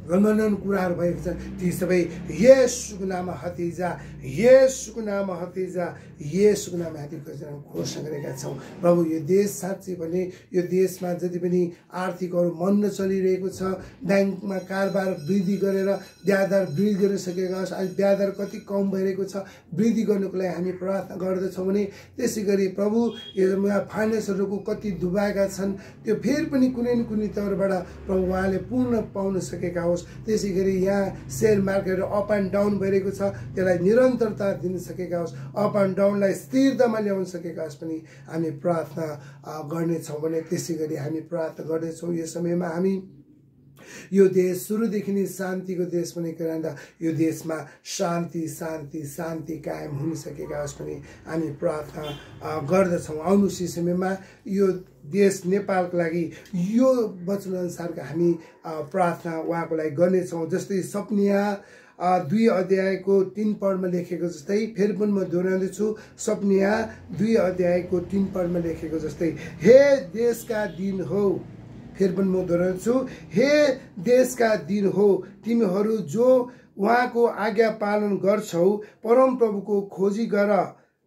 गमन कुराहरू भएको छ ती सबै येशूको नाममा हतिजा येशूको नाममा हतिजा येशूको नाममा हतिजा घोषणा गरेका छौँ प्रभु यो देश साँच्चै भने यो देशमा जति पनि आर्थिकहरू मन्द चलिरहेको छ ब्याङ्कमा कारोबार वृद्धि गरेर ब्याजदर वृद्धि गरिसकेका छ अहिले ब्याजदर कति कम भइरहेको छ वृद्धि गर्नुको लागि हामी प्रार्थना गर्दछौँ भने त्यसै गरी प्रभु यो फाइनेन्सहरूको कति डुबाएका छन् त्यो फेरि पनि कुनै न कुनै तौरबाट प्रभु उहाँले पूर्ण पाउन सकेका त्यसै गरी यहाँ share market up and down भइरहेको छ त्यसलाई निरन्तरता दिन सकेका होस् अप एन्ड डाउनलाई स्थिरतामा ल्याउन सकेका होस् पनि हामी प्रार्थना गर्नेछौँ भने त्यसै गरी हामी प्रार्थना गर्नेछौँ यो समयमा हामी यो देश सुरुदेखि नै शान्तिको देश बनेको रहँदा यो देशमा शान्ति शान्ति शान्ति कायम हुन सकेका होस् पनि हामी प्रार्थना गर्दछौँ आउनु समयमा यो देश नेपालको लागि यो वचनअनुसारको हामी प्रार्थना उहाँको लागि गर्नेछौँ जस्तै सपनिया 2 अध्यायको 3 पदमा लेखेको जस्तै फेरि पनि म दोहोऱ्याउँदैछु सपनिया 2 अध्यायको 3 पदमा लेखेको जस्तै हे देशका दिन हो फेरि पनि म दोहोऱ्याउँछु हे देशका दिन हो तिमीहरू जो उहाँको आज्ञा पालन गर्छौ परमप्रभुको खोजी गर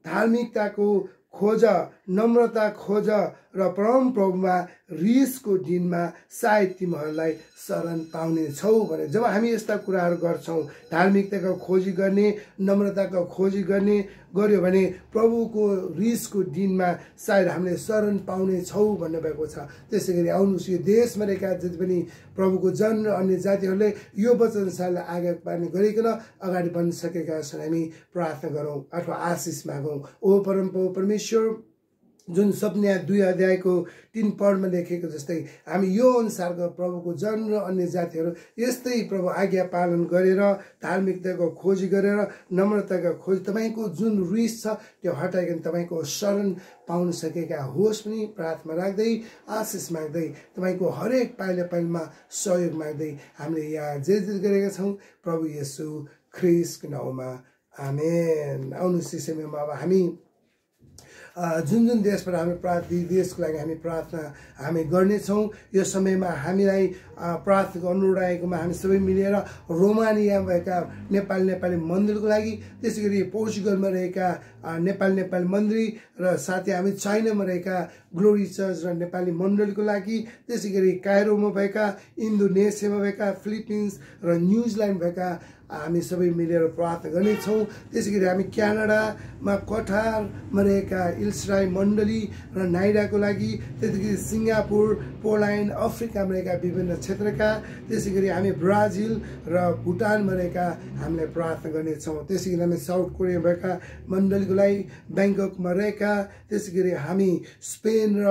धार्मिकताको खोज नम्रता खोज र परमप्रभुमा रिसको दिनमा सायद तिमीहरूलाई शरण पाउने छौ भने जब हामी यस्ता कुराहरू गर्छौँ धार्मिकताको खोजी गर्ने नम्रताको खोजी गर्ने गर्यो भने प्रभुको रिसको दिनमा सायद हामीले शरण पाउने छौ भन्नुभएको छ त्यसै गरी आउनुहोस् यो देशमा रहेका जति पनि प्रभुको जन र अन्य जातिहरूले यो वचनअनुसारले आज्ञा पालन गरिकन अगाडि बढ्न सकेका छन् हामी प्रार्थना गरौँ अथवा आशिष मागौँ ओ परमप्रभु परमेश्वर जुन सपनिया 2 अध्यायको 3 पदमा लेखेको जस्तै हामी यो अनुसारको प्रभुको जन र अन्य जातिहरू यस्तै प्रभु आज्ञा पालन गरेर धार्मिकताको खोजी गरेर नम्रताको खोज तपाईँको जुन रिस छ त्यो हटाइकन तपाईँको शरण पाउन सकेका होस् पनि प्रार्थना राख्दै आशिष माग्दै तपाईँको हरेक पाइला पाइलामा सहयोग माग्दै हामीले यहाँ जे गरेका छौँ प्रभु येशू ख्रीष्टको नाउँमा आमेन आउनु समयमा अब हामी जुन जुन देशबाट हामी देशको लागि हामी प्रार्थना हामी गर्नेछौँ यो समयमा हामीलाई प्रार्थनाको अनुरोध आएकोमा हामी सबै मिलेर रोमानियामा भएका नेपाली मन्दिरको लागि त्यसै गरी पोर्चुगलमा रहेका नेपाली मन्दिर र साथै हामी चाइनामा रहेका ग्लोरी चर्च र नेपाली मण्डलीको लागि त्यसै गरी कायरोमा भएका इन्डोनेसियामा भएका फिलिपिन्स र न्युजिल्यान्ड भएका हामी सबै मिलेर प्रार्थना गर्नेछौँ त्यसै गरी हामी क्यानाडामा कठारमा रहेका इल्सराई मण्डली र नाइडाको लागि त्यसै गरी सिङ्गापुर पोल्यान्ड अफ्रिकामा रहेका विभिन्न क्षेत्रका त्यसै गरी हामी ब्राजिल र भुटानमा रहेका हामीले प्रार्थना गर्नेछौँ त्यसै गरी हामी साउथ कोरिया भएका मण्डलीको लागि ब्याङ्ककमा रहेका त्यसै गरी हामी स्पेन र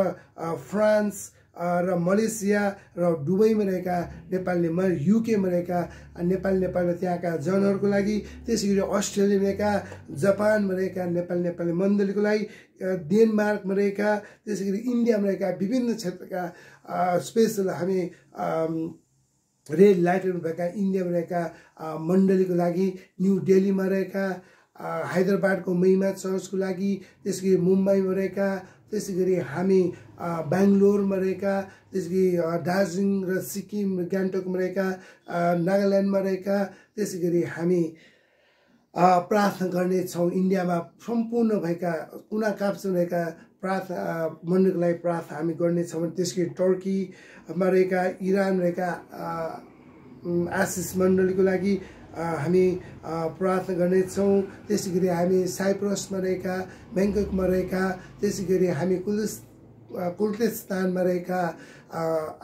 फ्रान्स र मलेसिया र दुबईमा रहेका नेपालीमा युकेमा रहेका नेपाली त्यहाँका जनहरूको लागि त्यसै गरी अस्ट्रेलियामा रहेका जापानमा रहेका नेपाली मण्डलीको लागि डेनमार्कमा रहेका त्यसै गरी इन्डियामा रहेका विभिन्न क्षेत्रका स्पेसल हामी रेड लाइटहरू भएका इन्डियामा रहेका मण्डलीको लागि न्यू दिल्लीमा रहेका हैदराबादको महिमा चर्चको लागि त्यसै गरी मुम्बईमा रहेका त्यसै गरी हामी बेङ्गलोरमा रहेका त्यसै गरी दार्जिलिङ र सिक्किम गान्तोकमा रहेका नागाल्यान्डमा रहेका त्यसै गरी हामी प्रार्थना गर्नेछौँ इन्डियामा सम्पूर्ण भएका कुना काप्चा रहेका प्रार्थना मण्डलीको लागि प्रार्थना हामी गर्नेछौँ त्यसै गरी टर्कीमा रहेका इरान रहेका आशिष मण्डलीको लागि हामी प्रार्थना गर्नेछौँ त्यसै गरी हामी साइप्रसमा रहेका ब्याङ्ककमा रहेका त्यसै गरी हामी कुर्तेस्तानमा रहेका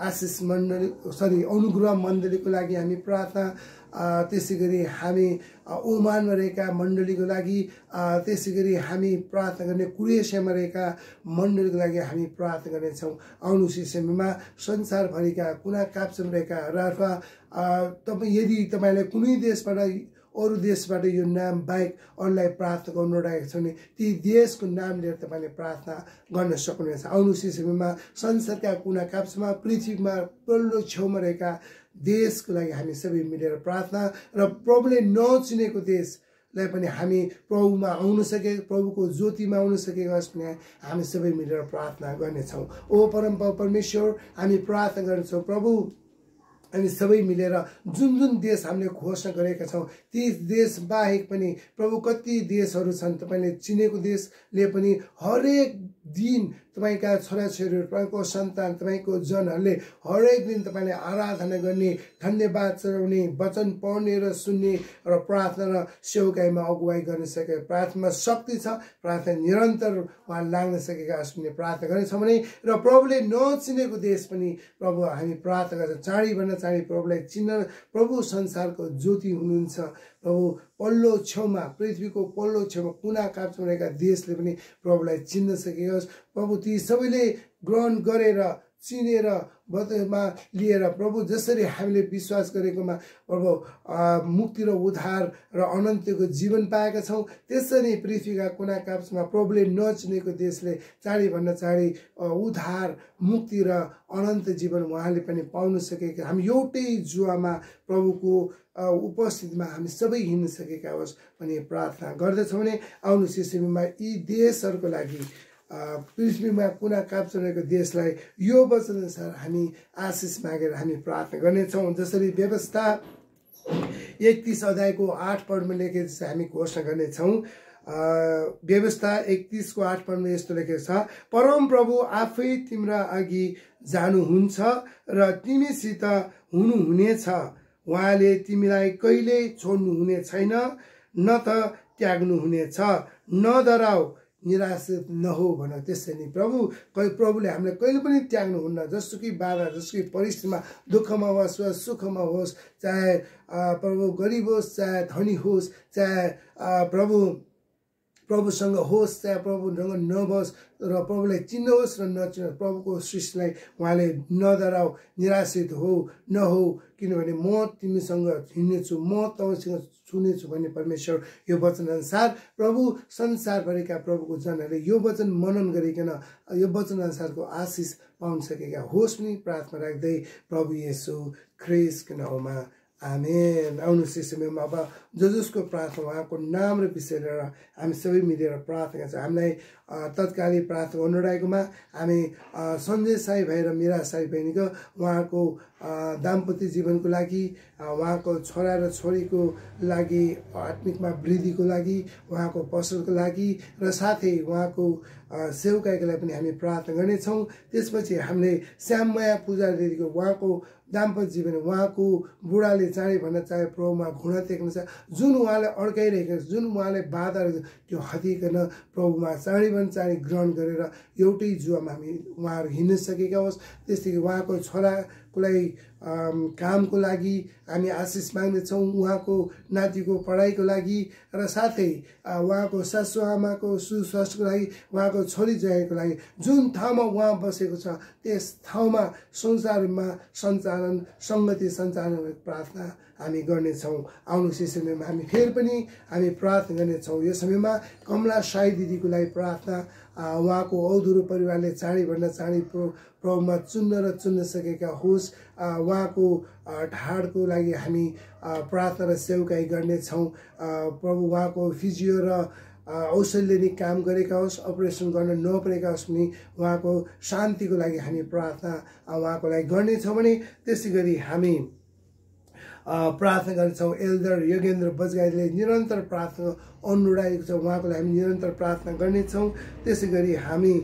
आशिष मण्डली अनुग्रह मण्डलीको लागि हामी प्रार्थना त्यसै गरी हामी ओमानमा रहेका मण्डलीको लागि त्यसै गरी हामी प्रार्थना गर्ने क्रोएसियामा रहेका मण्डलीको लागि हामी प्रार्थना गर्नेछौँ। आउनुहोस् यस समयमा संसारभरिका कुना काप्चामा रहेका र अथवा तपाईँ यदि तपाईँलाई कुनै देशबाट अरू देशबाट यो नाम बाहेक अरूलाई प्रार्थना गर्नु रहेको छ भने ती देशको नाम लिएर तपाईँले प्रार्थना गर्न सक्नुहुनेछ। आउनुहोस् यस समयमा संसारका कुना काप्चामा पृथ्वीमा पल्लो छेउमा रहेका देशको लागि हामी सबै मिलेर प्रार्थना र प्रभुले नचिनेको देशलाई पनि हामी प्रभुमा आउन सके प्रभुको ज्योतिमा आउन सकेका होस् भने हामी सबै मिलेर प्रार्थना गर्नेछौँ। ओ परमेश्वर हामी प्रार्थना गर्नेछौँ प्रभु हामी सबै मिलेर जुन जुन देश हामीले घोषणा गरेका छौँ ती देश बाहेक पनि प्रभु कति देशहरू छन् तपाईँले चिनेको देशले पनि हरेक दिन तपाईँका छोराछोरीहरू तपाईँको सन्तान तपाईँको जनहरूले हरेक दिन तपाईँले आराधना गर्ने धन्यवाद चढाउने वचन पढ्ने र सुन्ने र प्रार्थना र सेवकाईमा अगुवाई गर्न सके प्रार्थनामा शक्ति छ। प्रार्थना निरन्तर उहाँ लाग्न सकेका भन्ने प्रार्थना गर्नेछौँ भने र प्रभुले नचिनेको देश पनि प्रभु हामी प्रार्थना गर्छौँ चाँडैभन्दा चाँडै प्रभुलाई चिन्न प्रभु संसारको ज्योति हुनुहुन्छ। प्रभु पल्लो छेउमा पृथ्वीको पल्लो छेउमा कुना काप्चामा रहेका देशले पनि प्रभुलाई चिन्न सकेका होस्। प्रभु ती सबैले ग्रहण गरेर चिनेर बदमा लिएर प्रभु जसरी हामीले विश्वास गरेकोमा प्रभु मुक्ति र उद्धार र अनन्तको जीवन पाएका छौँ त्यसरी पृथ्वीका कुना काप्चामा प्रभुले नचिनेको देशले चाँडैभन्दा चाँडै उद्धार मुक्ति र अनन्त जीवन उहाँले पनि पाउन सकेका हामी एउटै जुवामा प्रभुको उपस्थितिमा हामी सबै हिँड्न सकेका होस् भन्ने प्रार्थना गर्दछौँ। भने आउनुहोस् यस समयमा यी देशहरूको लागि पृथ्वीमा कुना काप्चा रहेको देशलाई यो वचन अनुसार हामी आशिष मागेर हामी प्रार्थना गर्नेछौँ। जसरी व्यवस्था 31 अध्यायको 8 पदमा लेखेको छ हामी घोषणा गर्नेछौँ। व्यवस्था 31 को 8 पदमा यस्तो लेखेको छ, परम प्रभु आफै तिम्रा अघि जानुहुन्छ र तिमीसित हुनुहुनेछ। उहाँले तिमीलाई कहिले छोड्नुहुने छैन न त त्याग्नुहुनेछ। नडराऊ निराशित नहो भन। त्यसरी प्रभुले हामीलाई कहिले पनि त्याग्नुहुन्न। जसुकै बाधा जसुकै परिस्थितिमा दुःखमा होस् वा सुखमा होस्, चाहे प्रभु गरिब होस् चाहे धनी होस्, चाहे प्रभुसँग होस् चाहे प्रभुसँग नहोस्, र प्रभुलाई चिन्नुहोस् र नचिन्नुहोस्, प्रभुको सृष्टिलाई उहाँले नडराऊ निराशित नहो किनभने म तिमीसँग हिँड्नेछु, म तपाईँसँग छुनेछु भन्ने परमेश्वर यो वचन अनुसार प्रभु संसारभरिका प्रभुको जनहरूले यो वचन मनन गरिकन यो वचन अनुसारको आशिष पाउन सकेका होस् नि प्रार्थना राख्दै प्रभु येशू ख्रिस्टको नाउँमा आमेन। आउनुहोस् यस समयमा अब जसको प्रार्थना उहाँको नाम र विषय लिएर हामी सबै मिलेर प्रार्थना गर्छौँ। हामीलाई तत्कालीन प्रार्थना गर्नु रहेकोमा हामी सञ्जय साई भाइ र मीरा साई बहिनीको उहाँको दाम्पत्य जीवनको लागि, उहाँको छोरा र छोरीको लागि, आत्मिकमा वृद्धिको लागि, उहाँको पसलको लागि र साथै उहाँको सेवकाईको लागि पनि हामी प्रार्थना गर्नेछौँ। त्यसपछि हामीले श्याममाया पुजारी दिदीको उहाँको दाम्पत्य जीवन, उहाँको बुढाले चाँडैभन्दा चाँडै प्रभुमा घुँडा टेक्नु छ, जुन उहाँले अड्काइरहेको छ, जुन उहाँले बाधा त्यो हटिकन प्रभुमा चाँडैभन्दा चाँडै ग्रहण गरेर एउटै जुवामा हामी उहाँहरू हिँड्न सकेका होस्। त्यस्तै उहाँको छोराको लागि कामको लागि हामी आशिष माग्नेछौँ, उहाँको नातिको पढाइको लागि र साथै उहाँको सासु आमाको सुस्वास्थ्यको लागि, उहाँको छोरी ज्वाइँको लागि जुन ठाउँमा उहाँ बसेको छ त्यस ठाउँमा संसारमा सङ्गति सञ्चालन प्रार्थना हामी गर्नेछौँ। आउनुहोस् यस समयमा हामी फेरि पनि हामी प्रार्थना गर्नेछौँ। यो समयमा कमला साई दिदीको लागि प्रार्थना, उहाँको औधुरो परिवारले चाँडैभन्दा चाँडै प्रभुमा चुन्न सकेका होस्। उहाँको ढाडको लागि हामी प्रार्थना र सेवकाई गर्नेछौँ। प्रभु उहाँको फिजियो र औषधिले नै काम गरेका होस्, अपरेसन गर्न नपरेका होस् भने उहाँको शान्तिको लागि हामी प्रार्थना उहाँको लागि गर्नेछौँ। भने त्यसै गरी हामी प्रार्थना गर्नेछौँ। एल्डर योगेन्द्र बजगाईले निरन्तर प्रार्थना अनुडाएको छ, उहाँको लागि हामी निरन्तर प्रार्थना गर्नेछौँ। त्यसै गरी हामी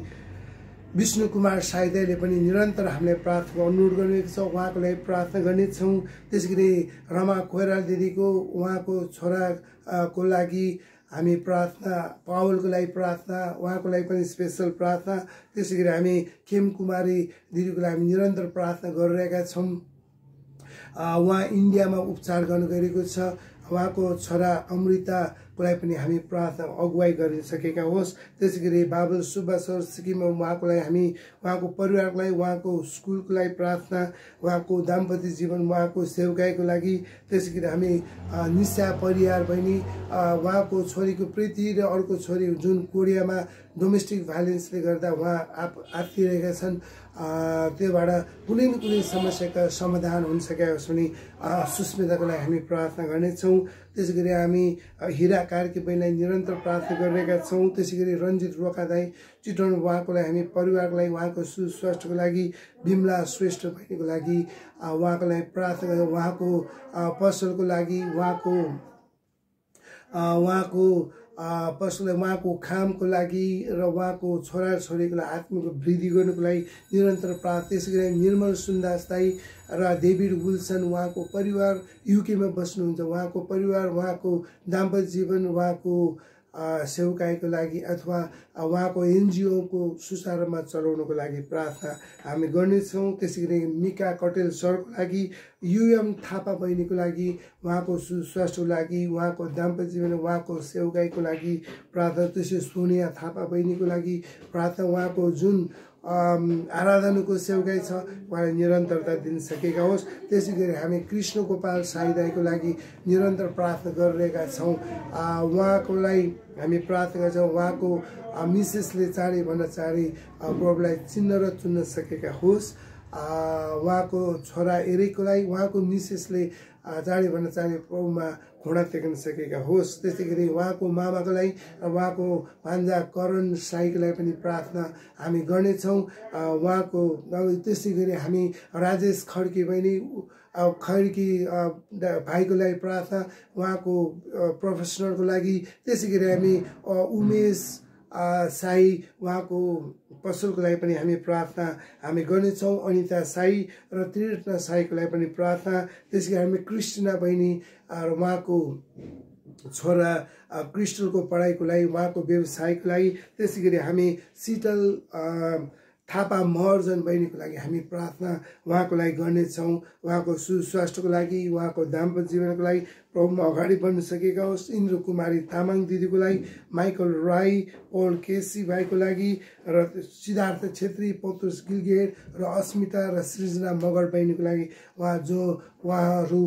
विष्णु कुमार साइदाले पनि निरन्तर हामीलाई प्रार्थना अनुरोध गरिरहेको छ, उहाँको लागि प्रार्थना गर्नेछौँ। त्यसै गरी रमा कोइराला दिदीको उहाँको छोराको लागि हामी प्रार्थना, पावलको लागि प्रार्थना, उहाँको लागि पनि स्पेसल प्रार्थना। त्यसै गरी हामी खेम कुमारी दिदीको लागि हामी निरन्तर प्रार्थना गरिरहेका छौँ। उहाँ इन्डियामा उपचार गर्नु गएको छ। उहाँको छोरा अमृताको लागि पनि हामी प्रार्थना अगुवाई गरिसकेका होस्। त्यसै गरी बाबुल सुब्बा सर सिक्किममा उहाँको लागि हामी उहाँको परिवारको लागि, उहाँको स्कुलको लागि प्रार्थना, उहाँको दाम्पत्य जीवन, उहाँको सेवकाईको लागि। त्यसै गरी हामी निशा परियार बहिनी, उहाँको छोरीको प्रीति र अर्को छोरी जुन कोरियामा डोमेस्टिक भाइलेन्सले गर्दा उहाँ आत्तिरहेका छन्, त्योबाट कुनै न कुनै समस्याका समाधान हुन सकेका होस् भने सुस्मिताको लागि हामी प्रार्थना गर्नेछौँ। त्यसै गरी हामी हिरा कार्की बहिनीलाई निरन्तर प्रार्थना गरिरहेका छौँ। त्यसै गरी रञ्जित रोका दाई चितवन, उहाँको लागि हामी परिवारको लागि, उहाँको सुस्वास्थ्यको लागि, बिमला श्रेष्ठ बहिनीको लागि उहाँको लागि प्रार्थना गर्छौँ। उहाँको पसलको लागि, उहाँको पसललाई, उहाँको कामको लागि र उहाँको छोराछोरीको लागि आत्मिक वृद्धि गर्नुको लागि निरन्तर प्रार्थना। त्यसै गरी निर्मल सुन्दास दाई र डेभिड विल्सन, उहाँको परिवार युकेमा बस्नुहुन्छ, उहाँको परिवार, उहाँको दाम्पत्य जीवन, उहाँको सेवकाईको लागि अथवा उहाँको एनजिओको सुचारूमा चलाउनको लागि प्रार्थना हामी गर्नेछौँ। त्यसै गरी मिका कटेल सरको लागि, युएम थापा बहिनीको लागि, उहाँको सुस्वास्थ्यको लागि, उहाँको दाम्पत्य जीवन, उहाँको सेवकाईको लागि प्रार्थना। त्यसै सोनिया थापा बहिनीको लागि प्रार्थना। उहाँको जुन आराधनाको सेवकाई छ उहाँलाई निरन्तरता दिन सकेका होस्। त्यसै गरी हामी कृष्ण गोपाल साई दाईको लागि निरन्तर प्रार्थना गरिरहेका छौँ। उहाँको लागि हामी प्रार्थना गर्छौँ। उहाँको मिसेसले चाँडैभन्दा चाँडै प्रभुलाई चिन्न र चुन्न सकेका होस्। उहाँको छोरा एरिकको लागि, उहाँको मिसेसले चाँडैभन्दा चाँडै प्रभुमा घोडा टेक्न सकेका होस्। त्यसै गरी उहाँको मामाको लागि, उहाँको भान्जा करण साईको लागि पनि प्रार्थना हामी गर्नेछौँ। उहाँको त्यसै गरी हामी राजेश खड्की बहिनी खड्की भाइको लागि प्रार्थना, उहाँको प्रोफेसनलको लागि। त्यसै गरी हामी उमेश साई, उहाँको पसलको लागि पनि हामी प्रार्थना हामी गर्नेछौँ। अनिता साई र त्रिरत्न साईको लागि पनि प्रार्थना। त्यसै गरी हामी क्रिस्टिना बहिनी र उहाँको छोरा क्रिस्टलको पढाइको लागि, उहाँको व्यवसायको लागि। त्यसै गरी हामी शीतल थापा महर्जन बहिनीको लागि हामी प्रार्थना उहाँको लागि गर्नेछौँ। उहाँको सुस्वास्थ्यको लागि, उहाँको दाम्पत्य जीवनको लागि प्रभुमा अगाडि बढ्न सकेका होस्। इन्द्र कुमारी तामाङ दिदीको लागि, माइकल राई, पोल केसी भाइको लागि र सिद्धार्थ छेत्री, पौत्रुस गिलगेट र अस्मिता र सृजना मगर बहिनीको लागि, उहाँहरू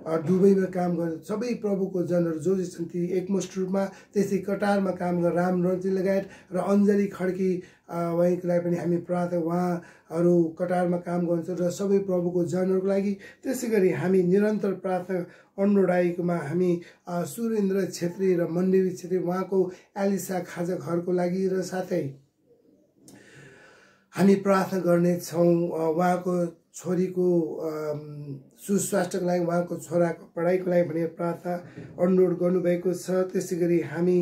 दुबईमा काम गर्ने सबै प्रभुको जनहरू जो छन् ती एकमुष्ट रूपमा। त्यसै कटारमा काम गर्ने राम रन्जी लगायत र अञ्जली खड्की उहाँको लागि पनि हामी प्रार्थना, उहाँहरू कटारमा काम गर्नुहुन्छ र सबै प्रभुको जनहरूको लागि। त्यसै गरी हामी निरन्तर प्रार्थना अन्नोडाईकोमा हामी सुरेन्द्र छेत्री र मण्डेवी छेत्री, उहाँको एलिसा खाजा घरको लागि र साथै हामी प्रार्थना गर्नेछौँ उहाँको छोरीको सुस्वास्थ्यको लागि, उहाँको छोराको पढाइको लागि भनेर प्रार्थना अनुरोध गर्नुभएको छ। त्यसै गरी हामी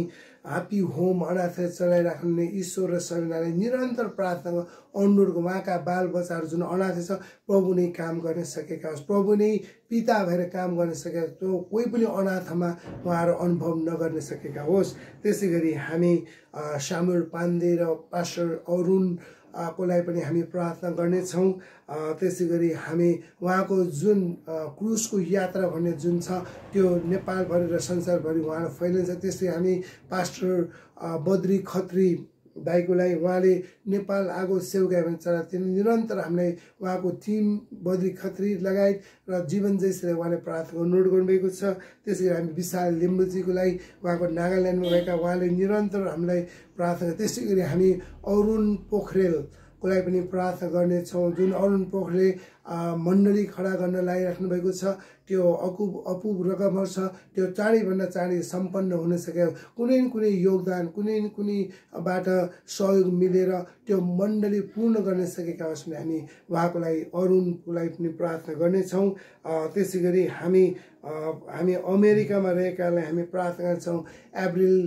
ह्याप्पी होम अनाथालय चलाइराख्ने ईश्वर र सबैजनालाई निरन्तर प्रार्थना अनुरोध, उहाँका बालबच्चाहरू जुन अनाथ छ प्रभु नै काम गर्न सकेका होस्, प्रभु नै पिता भएर काम गर्न सकेका, त्यो कोही पनि अनाथमा उहाँहरू अनुभव नगर्न सकेका होस्। त्यसै गरी हामी सामुएल पाण्डे र पास्टर अरुण को लागि पनि हामी प्रार्थना गर्नेछौँ। त्यसै गरी हामी उहाँको जुन क्रुसको यात्रा भन्ने जुन छ त्यो नेपालभरि र संसारभरि उहाँलाई फैलिन्छ। त्यसै हामी पास्टर बद्री खत्री दाईको लागि, उहाँले नेपाल आगो सेवकाई भने चला निरन्तर हामीलाई उहाँको टिम बद्री खत्री लगायत र जीवन जैसले उहाँले प्रार्थना अनुरोध गर्नुभएको छ। त्यसै गरी हामी विशाल लिम्बुजीको लागि, उहाँको नागाल्यान्डमा भएका, उहाँले निरन्तर हामीलाई प्रार्थना। त्यसै गरी हामी अरुण पोखरेलको लागि पनि प्रार्थना गर्नेछौँ। जुन अरुण पोखरेलले मण्डली खडा गर्न लागिराख्नु भएको छ, त्यो अपुग रकमहरू छ, त्यो चाँडैभन्दा चाँडै सम्पन्न हुन सके, कुनै न कुनै योगदान, कुनै न कुनैबाट सहयोग मिलेर त्यो मण्डली पूर्ण गर्न सकेका होस् भने हामी उहाँको लागि अरुणको लागि पनि प्रार्थना गर्नेछौँ। त्यसै गरी हामी अमेरिकामा रहेकालाई हामी प्रार्थना गर्छौँ। एप्रिल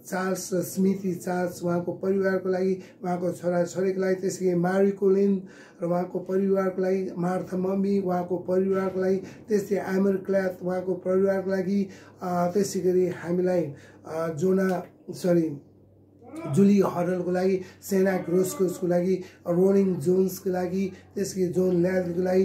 चार्ल्स र स्मिथी चार्ल्स उहाँको परिवारको लागि, उहाँको छोराछोरीको लागि। त्यसै गरी मारी कोलिन र उहाँको परिवारको लागि, मार्था मम्मी उहाँको परिवारको लागि, त्यसै आमर क्ल्याथ उहाँको परिवारको लागि। त्यसै गरी हामीलाई जुली हरलको लागि, सेना ग्रोसको लागि, रोलिङ जोन्सको लागि, त्यसपछि जोन ल्याडको लागि,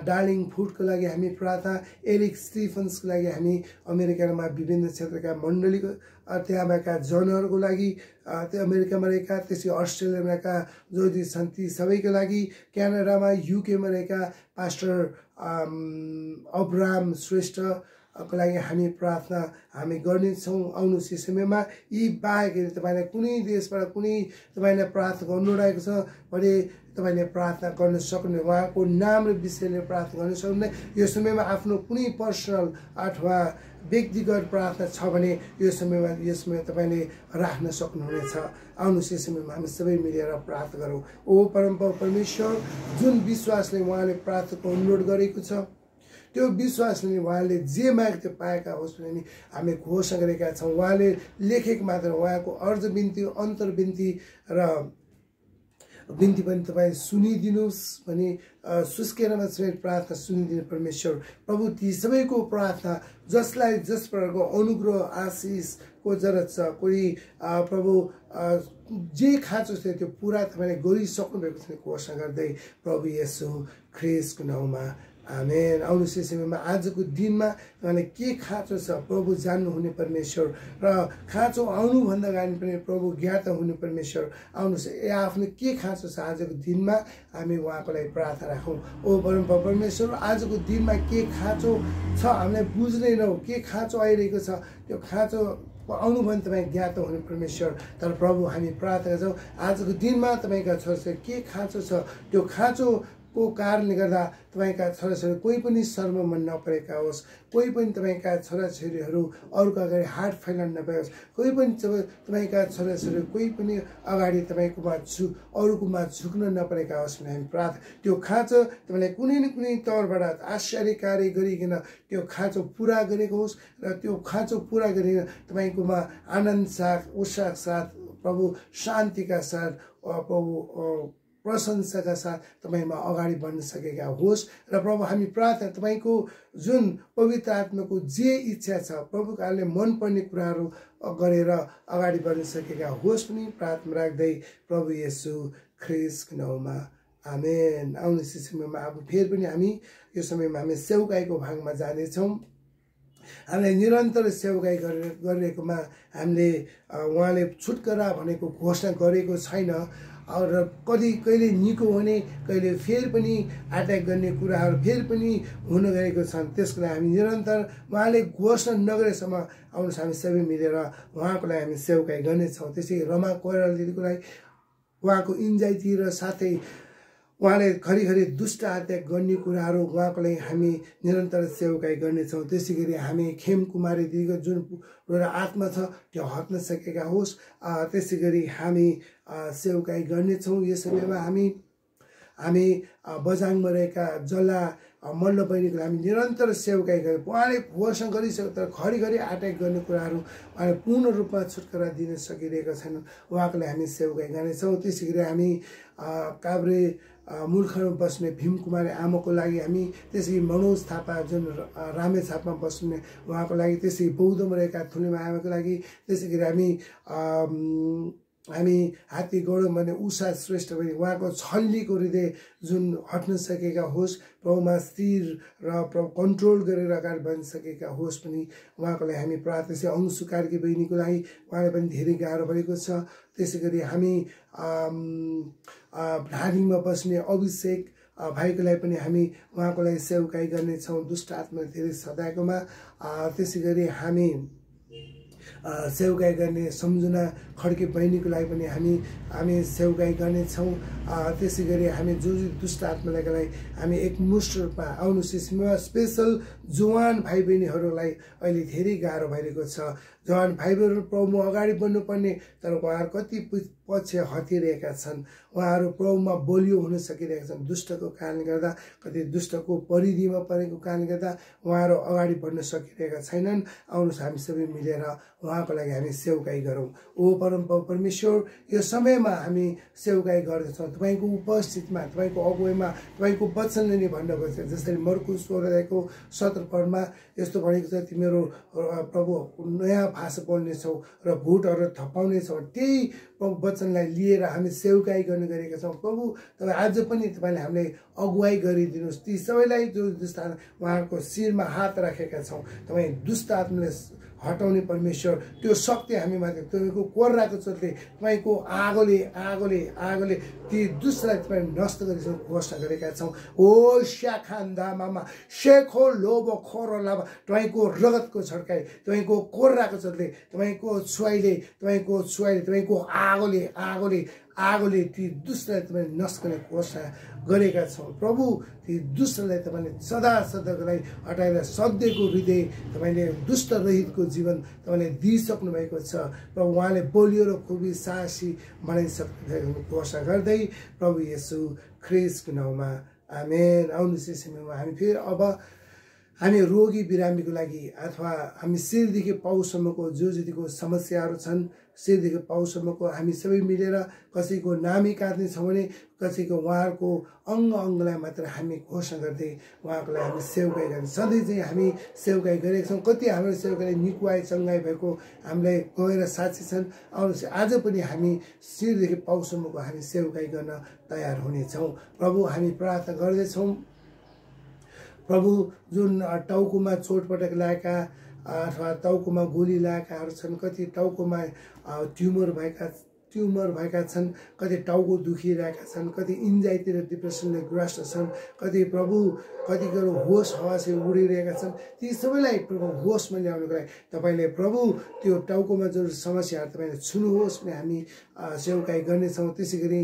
डार्लिङ फुडको लागि हामी प्रार्थना, एरिक स्टिफन्सको लागि हामी अमेरिकामा विभिन्न क्षेत्रका मण्डलीको त्यहाँ भएका जनहरूको लागि, त्यो अमेरिकामा रहेका, त्यसै अस्ट्रेलियामा रहेका जो छन् ती सबैको लागि, क्यानाडामा युकेमा रहेका पास्टर अब्राहम श्रेष्ठको लागि हामी प्रार्थना हामी गर्नेछौँ। आउनुहोस् यस समयमा यी बाहेक तपाईँलाई कुनै देशबाट कुनै तपाईँलाई प्रार्थना गर्नुरहेको छ भने तपाईँले प्रार्थना गर्न सक्नुहुन्न, उहाँको नाम र विषयले प्रार्थना गर्न सक्नुहुन्न। यो समयमा आफ्नो कुनै पर्सनल अथवा व्यक्तिगत प्रार्थना छ भने यो समयमा यसमा तपाईँले राख्न सक्नुहुनेछ। आउनुहोस् यस समयमा हामी सबै मिलेर प्रार्थना गरौँ। ओ परमपिता परमेश्वर, जुन विश्वासले उहाँले प्रार्थनाको अनुरोध गरेको छ त्यो विश्वासले उहाँले जे माग्थ्यो पाएका होस् भने हामी घोषणा गरेका छौँ। उहाँले लेखेको मात्र उहाँको अर्ज बिन्ती अन्तर बिन्ती र बिन्ती पनि तपाईँ सुनिदिनुहोस् भने सुस्केरमा समेत प्रार्थना सुनिदिनु परमेश्वर प्रभु। ती सबैको प्रार्थना जसलाई जस प्रकारको अनुग्रह आशिषको जरुरत छ, कोही प्रभु जे खाँचो छ त्यो पुरा तपाईँले गरिसक्नु भएको छ घोषणा गर्दै प्रभु येशू ख्रिस्टको नाउँमा आमेन। आउनुहोस् यस समयमा आजको दिनमा तपाईँलाई के खाँचो छ प्रभु जान्नुहुने परमेश्वर र खाँचो आउनुभन्दा अगाडि पनि प्रभु ज्ञात हुने परमेश्वर। आउनुहोस् आफ्नो के खाँचो छ आजको दिनमा हामी उहाँको लागि प्रार्थना राखौँ। ओ परमपिता परमेश्वर, आजको दिनमा के खाँचो छ हामीलाई बुझ्दैनौँ, के खाँचो आइरहेको छ त्यो खाँचो आउनु भने तपाईँ ज्ञात हुने परमेश्वर। तर प्रभु हामी प्रार्थना गर्छौँ आजको दिनमा तपाईँका छोराछोरी के खाँचो छ त्यो खाँचोको कारणले गर्दा तपाईँका छोराछोरी कोही पनि शर्ममा नपरेका होस्, कोही पनि तपाईँका छोराछोरीहरू अरूको अगाडि हात फैलाउन नपाओस्, कोही पनि तपाईँका छोराछोरी कोही पनि अगाडि तपाईँकोमा अरूकोमा झुक्न नपरेका होस् भने हामी प्रार्थना त्यो खाँचो तपाईँलाई कुनै न कुनै तौरबाट आश्चर्य कार्य गरिकन त्यो खाँचो पुरा गरेको होस् र त्यो खाँचो पुरा गरिकन तपाईँकोमा आनन्द साथ उत्साह साथ प्रभु शान्तिका साथ प्रभु प्रशंसाका साथ तपाईँमा अगाडि बढ्न सकेका होस्। र प्रभु हामी प्रार्थना तपाईँको जुन पवित्र आत्माको जे इच्छा छ प्रभु कालले मनपर्ने कुराहरू गरेर अगाडि बढ्न सकेका होस् पनि प्रार्थना राख्दै प्रभु येशू ख्रिस्टको नाउँमा आमेन। आउनुहोस् यस समयमा अब फेरि पनि हामी यो समयमा हामी सेवकाईको भागमा जानेछौँ। हामीले निरन्तर सेवकाई गरिरहेकोमा हामीले उहाँले छुटकारा भनेको घोषणा गरेको छैन र कहिले निको हुने कहिले फेरि पनि अट्याक गर्ने कुराहरू फेरि पनि हुन गएको छन्। त्यसको लागि हामी निरन्तर उहाँले घोषणा नगरेसम्म आउनुहोस् हामी सबै मिलेर उहाँको लागि हामी सेवकाई गर्नेछौँ। त्यसै रमा कोइराला दिदीको लागि उहाँको इन्जाइटी र साथै उहाँले घरिघरि दुष्ट अट्याक गर्ने कुराहरू उहाँको लागि हामी निरन्तर सेवकाई गर्नेछौँ। त्यसै गरी हामी खेम कुमारी दिदीको जुन आत्मा छ त्यो हट्न सकेका होस्, त्यसै गरी हामी सेवकाई गर्नेछौँ। यस समयमा हामी बजाङमा रहेका जल्ला मल्ल बहिनीको हामी निरन्तर सेवकाई गरेँ। उहाँले घोषणा गरिसक्यो तर घरिघरि अट्याक गर्ने कुराहरू उहाँले पूर्ण रूपमा छुटकारा दिन सकिरहेका छैनन्, उहाँको लागि हामी सेवकाई गर्नेछौँ। त्यसै गरी हामी काभ्रे मुलखरमा बस्ने भीम कुमारी आमाको लागि हामी, त्यसै मनोज थापा जुन रामे छापमा बस्ने उहाँको लागि, त्यसै बौद्धमा रहेका ठुलीमा आमाको लागि, त्यसै गरी हामी हात्तीगौडमा भने उषा श्रेष्ठ भने उहाँको छल्लीको हृदय जुन हट्न सकेका होस्, प्रभुमा स्थिर र कन्ट्रोल गरेर अगाडि बढ्न सकेका होस् पनि उहाँको लागि हामी प्रार्थना। त्यसै अंशु कार्की बहिनीको लागि उहाँलाई पनि धेरै गाह्रो भएको छ। त्यसै गरी हामी धादिङमा बस्ने अभिषेक भाइको लागि पनि हामी उहाँको लागि सेवकाई गर्नेछौँ दुष्ट आत्मा धेरै सताएकोमा। त्यसै गरी हामी सेवकाई गर्ने सम्झना खड्के बहिनीको लागि पनि हामी सेवकाई गर्नेछौँ। त्यसै गरी हामी जो दुष्ट आत्माको लागि हामी एकमुष्ट रूपमा आउनुहोस् यसमा स्पेसल जवान भाइ बहिनीहरूलाई अहिले धेरै गाह्रो भइरहेको छ। जवान भाइ बहिनीहरू प्रभुमा अगाडि बढ्नुपर्ने तर उहाँहरू कति पछि हटिरहेका छन्, उहाँहरू प्रभुमा बलियो हुन सकिरहेका छन्। दुष्टको कारणले गर्दा कति दुष्टको परिधिमा परेको कारणले गर्दा उहाँहरू अगाडि बढ्न सकिरहेका छैनन्। आउनुहोस् हामी सबै मिलेर उहाँको लागि हामी सेवकाई गरौँ। ओ परमप्रभु परमेश्वर, यो समयमा हामी सेवकाई गर्दछौँ तपाईँको उपस्थितिमा, तपाईँको अगुवाईमा, तपाईँको वचनले नै भन्नको छ। जसरी मर्कुस 16:17 यस्तो भनेको छ, तिमीहरू प्रभु नयाँ भाषा बोल्नेछौ र भुटहरू थपाउनेछौ। त्यही प्रभु वचनलाई लिएर हामी सेवकाई गर्ने गरेका छौँ। प्रभु तपाईँ आज पनि तपाईँले हामीलाई अगुवाई गरिदिनुहोस्। ती सबैलाई जो जस्ता उहाँको शिरमा हात राखेका छौँ, तपाईँ दुष्ट आत्माले हटाउने परमेश्वर, त्यो शक्ति हामीमाथि तपाईँको कोर्राको चोटले, तपाईँको आगोले ती दुष्टलाई तपाईँ नष्ट गरिसक्नु घोषणा गरेका छौँ। ओ स्याखान्दामा शेखो लोबो खोरो लाभा, तपाईँको रगतको छड्काइ, तपाईँको कोर्राको चोटले, तपाईँको छुवाइले, तपाईँको आगोले ती दुष्टलाई तपाईँ नष्ट गर्ने घोषणा गरेका छौँ। प्रभु ती दुष्टलाई तपाईँले सदाको लागि हटाएर सधैँको हृदय तपाईँले दुष्ट रहितको जीवन तपाईँले दिइसक्नु भएको छ। प्रभु उहाँले बोलियो र खुबी साहसी बनाइसक्नु घोषणा गर्दै प्रभु येशू ख्रिस्टको नाउँमा आमेन। आउनुहोस् समयमा हामी फेरि अब हामी रोगी बिरामीको लागि अथवा हामी शिरदेखि पाउसम्मको जो जतिको समस्याहरू छन्, शिरदेखि पाउसम्मको हामी सबै मिलेर कसैको नामी काट्नेछौँ भने कसैको उहाँहरूको अङ्गलाई मात्र हामी घोषणा गर्दै उहाँको लागि हामी सेवकाई गर्ने। सधैँ चाहिँ हामी सेवकाई गरेका छौँ। कति हाम्रो सेवकाई निकुवाई चङ्गाई भएको हामीलाई गएर साक्षी छन्। आउनुहोस् आज पनि हामी शिरदेखि पाउसम्मको हामी सेवकाई गर्न तयार हुनेछौँ। प्रभु हामी प्रार्थना गर्दैछौँ। प्रभु जुन टाउकोमा चोटपटक लागेका अथवा टाउकोमा गोली लागेकाहरू छन्, कति टाउकोमा ट्युमर भएका छन्, कति टाउको दुखिरहेका छन्, कति इन्जाइटी र डिप्रेसनले ग्रस्त छन्, कति प्रभु कतिको होस हवासै उडिरहेका छन्। ती सबैलाई प्रभु होसमा ल्याउनुको लागि तपाईँले प्रभु त्यो टाउकोमा जो समस्याहरू तपाईँले छुनुहोस् भने हामी सेवकाई गर्नेछौँ। त्यसै गरी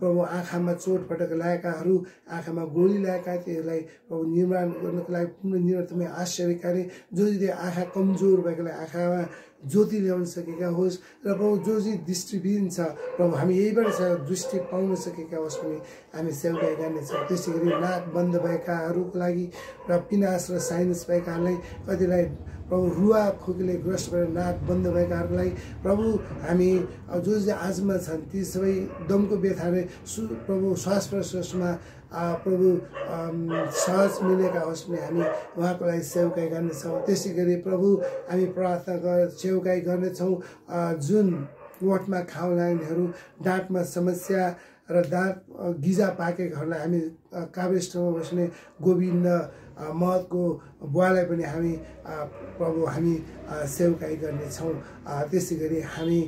प्रभु आँखामा चोटपटक लागेकाहरू, आँखामा गोली लागेका त्यसलाई प्रभु निर्माण गर्नको लागि पुनः निर्माण तपाईँ आश्चर्यकारी, जो आँखा कमजोर भएकोलाई आँखामा ज्योति ल्याउन सकेका होस् र प्रभु जो चाहिँ दृष्टिविहीन छ प्रभु हामी यहीबाट दृष्टि पाउन सकेका होस् भने हामी सेवकाई गर्नेछौँ। त्यसै गरी नाक बन्द भएकाहरूको लागि र पिनास र साइनस भएकाहरूलाई, कतिलाई प्रभु रुवा खोकीले ग्रस्त भएर नाक बन्द भएकाहरूको लागि प्रभु हामी जो आजमा छन् ती सबै दमको व्यथाले प्रभु श्वास प्रश्वासमा प्रभु सहज मिलेका होस् भने हामी उहाँको लागि सेवकाई गर्नेछौँ। त्यसै गरी प्रभु हामी प्रार्थना सेवकाई गर्नेछौँ। जुन ओठमा खाउ लाग्नेहरू, दाँतमा समस्या र दाँत गिजा पाकेकाहरूलाई हामी काभ्रेष्ठमा बस्ने गोविन्द महतको बुवालाई पनि हामी प्रभु हामी सेवकाई गर्नेछौँ। त्यसै गरी हामी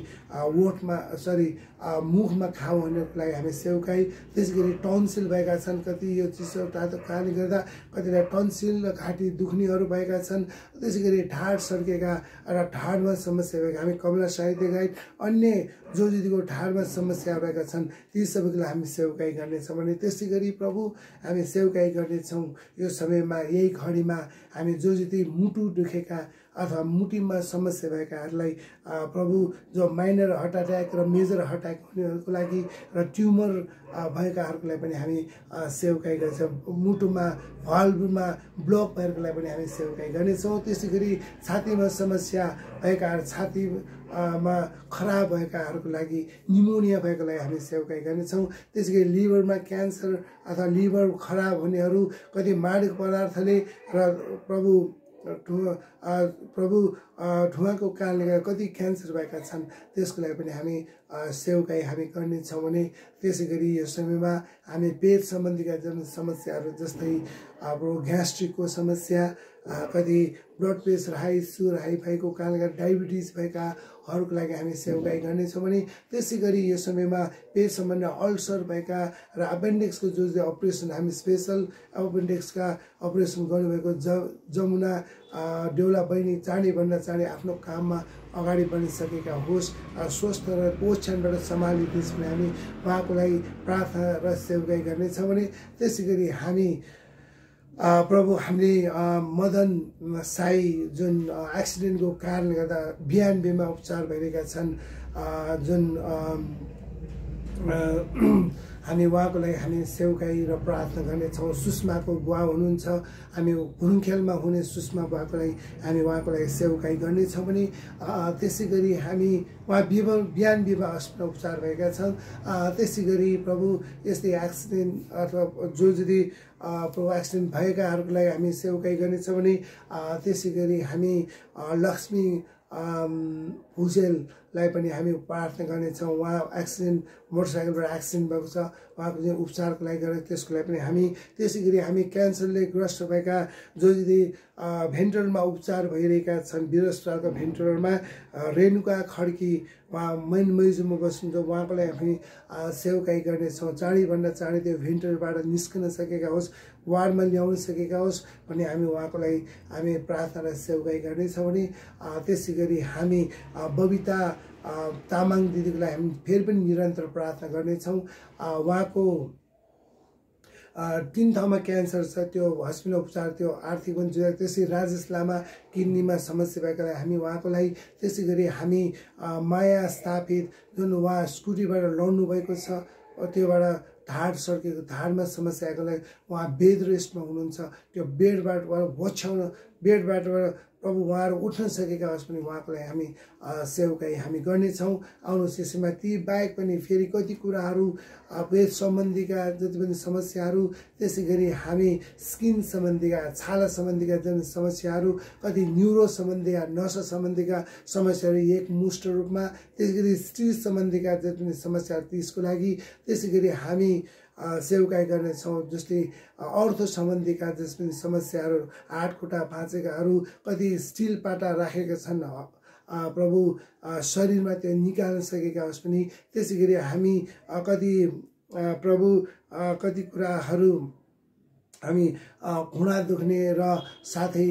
मुखमा खाऊ भन्नको लागि हामी सेवकाई। त्यसै गरी टन्सिल भएका छन्, कति यो चिसो तातो कारणले गर्दा कतिलाई टन्सिल र घाँटी दुख्नेहरू भएका छन्। त्यसै गरी ढाड सर्केका र ढाडमा समस्या भएका हामी कमला साहित्य गाई अन्य जो जतिको ढाडमा समस्या भएका छन् ती सबैको लागि हामी सेवकाई गर्नेछौँ भने त्यसै गरी प्रभु हामी सेवकाई गर्नेछौँ। यो समयमा यही घडीमा हामी जो जति मुटु दुखेका अथवा मुटुमा समस्या भएकाहरूलाई प्रभु जो माइनर हार्ट एट्याक र मेजर हार्ट एट्याक हुनेहरूको लागि र ट्युमर भएकाहरूको लागि पनि हामी सेवकाई गर्छौँ। मुटुमा भाल्भमा ब्लक भएकोको लागि पनि हामी सेवकाई गर्नेछौँ। त्यसै गरी छातीमा समस्या भएकाहरू, छातीमा खराब भएकाहरूको लागि, निमोनिया भएको लागि हामी सेवकाई गर्नेछौँ। त्यसै गरी लिभरमा क्यान्सर अथवा लिभर खराब हुनेहरू, कति मादक पदार्थले र धुवाको कारणले गर्दा कति क्यान्सर भएका छन् त्यसको लागि पनि हामी सेवकाई हामी गर्नेछौँ भने त्यसै गरी यो समयमा हामी पेट सम्बन्धीका जुन समस्याहरू जस्तै अब ग्यास्ट्रिकको समस्या, कति blood pressure high, sugar high भएको कारणले गर्दा डायबिटिज भएकाहरूको लागि हामी सेवकाई गर्नेछौँ भने त्यसै गरी यो समयमा पेट सम्बन्धी अल्सर भएका र अपेन्डिक्सको जो अपरेसन हामी स्पेसल अपेन्डिक्सका अपरेसन गर्नुभएको जमुना देउला बहिनी चाँडैभन्दा चाँडै आफ्नो काममा अगाडि बढिसकेका होस्, स्वस्थ र ओछ्यानबाट सम्हालिदियोस् भने हामी उहाँको लागि प्रार्थना र सेवकाई गर्नेछौँ भने त्यसै गरी हामी प्रभु हामीले मदन साई जुन एक्सिडेन्टको कारणले गर्दा बिहान बेमा उपचार भइरहेका छन्, जुन हामी उहाँको लागि हामी सेवकाई र प्रार्थना गर्नेछौँ। सुषमाको बुवा हुनुहुन्छ, हामी गुरुङखेलमा हुने सुषमा बुवाको लागि हामी उहाँको लागि सेवकाई गर्नेछौँ भने त्यसै गरी हामी उहाँ बिहान विवाह अस्पताल उपचार भएका छन्। त्यसै गरी प्रभु यस्तै एक्सिडेन्ट अथवा यदि प्रभु एक्सिडेन्ट भएकाहरूको लागि हामी सेवकाई गर्नेछौँ भने त्यसै गरी हामी लक्ष्मी भुजेललाई पनि हामी प्रार्थना गर्नेछौँ। उहाँ एक्सिडेन्ट मोटरसाइकलबाट एक्सिडेन्ट भएको छ, उहाँको जुन उपचारको लागि गरेर त्यसको लागि पनि हामी त्यसै गरी हामी क्यान्सरले ग्रस्त भएका जो यदि भेन्टिलेटरमा उपचार भइरहेका छन्, वीर अस्पतालको भेन्टिलेटरमा रेणुका खड्की उहाँ मेन म्युजियममा बस्नुहुन्छ, उहाँको लागि हामी सेवकाई गर्नेछौँ। चाँडैभन्दा चाँडै त्यो भेन्टिलेटरबाट निस्कन सकेका होस्, वार्डमा ल्याउन सकेका होस् भन्ने हामी उहाँको लागि हामी प्रार्थना र सेवकाई गर्नेछौँ भने त्यसै गरी हामी बबिता तामाङ दिदीको लागि हामी फेरि पनि निरन्तर प्रार्थना गर्नेछौँ। उहाँको 3 ठाउँमा क्यान्सर छ, त्यो हस्पिटल उपचार त्यो आर्थिक पनि जुझेको। त्यसै राजेश लामा किडनीमा समस्या भएकाले हामी उहाँको लागि त्यसै गरी हामी माया स्थापित जुन उहाँ स्कुटीबाट लड्नु भएको छ, त्योबाट ढाड सर्केको, ढाडमा समस्या आएको लागि उहाँ बेड रेस्टमा हुनुहुन्छ, त्यो बेडबाट बेडबाट प्रभु उहाँहरू उठ्न सकेका होस् भने उहाँको लागि हामी सेवकाई हामी गर्नेछौँ। आउनुहोस् यसैमा ती बाहेक पनि फेरि कति कुराहरू पेट सम्बन्धीका जति पनि समस्याहरू, त्यसै गरी हामी स्किन सम्बन्धीका छाला सम्बन्धीका जुन समस्याहरू, कति न्युरो सम्बन्धीका नसा सम्बन्धीका समस्याहरू एकमुष्ट रूपमा, त्यसै गरी स्त्री सम्बन्धीका जति पनि समस्याहरू त्यसको लागि त्यसै गरी हामी सेवकाई गर्नेछौँ। जस्तै अर्थ सम्बन्धीका जस पनि समस्याहरू, हात खुट्टा भाँचेकाहरू, कति स्टिल पाटा राखेका छन् प्रभु शरीरमा त्यो निकाल्न सकेका होस् पनि, त्यसै गरी हामी कति प्रभु कति कुराहरू हामी घुँडा दुख्ने र साथै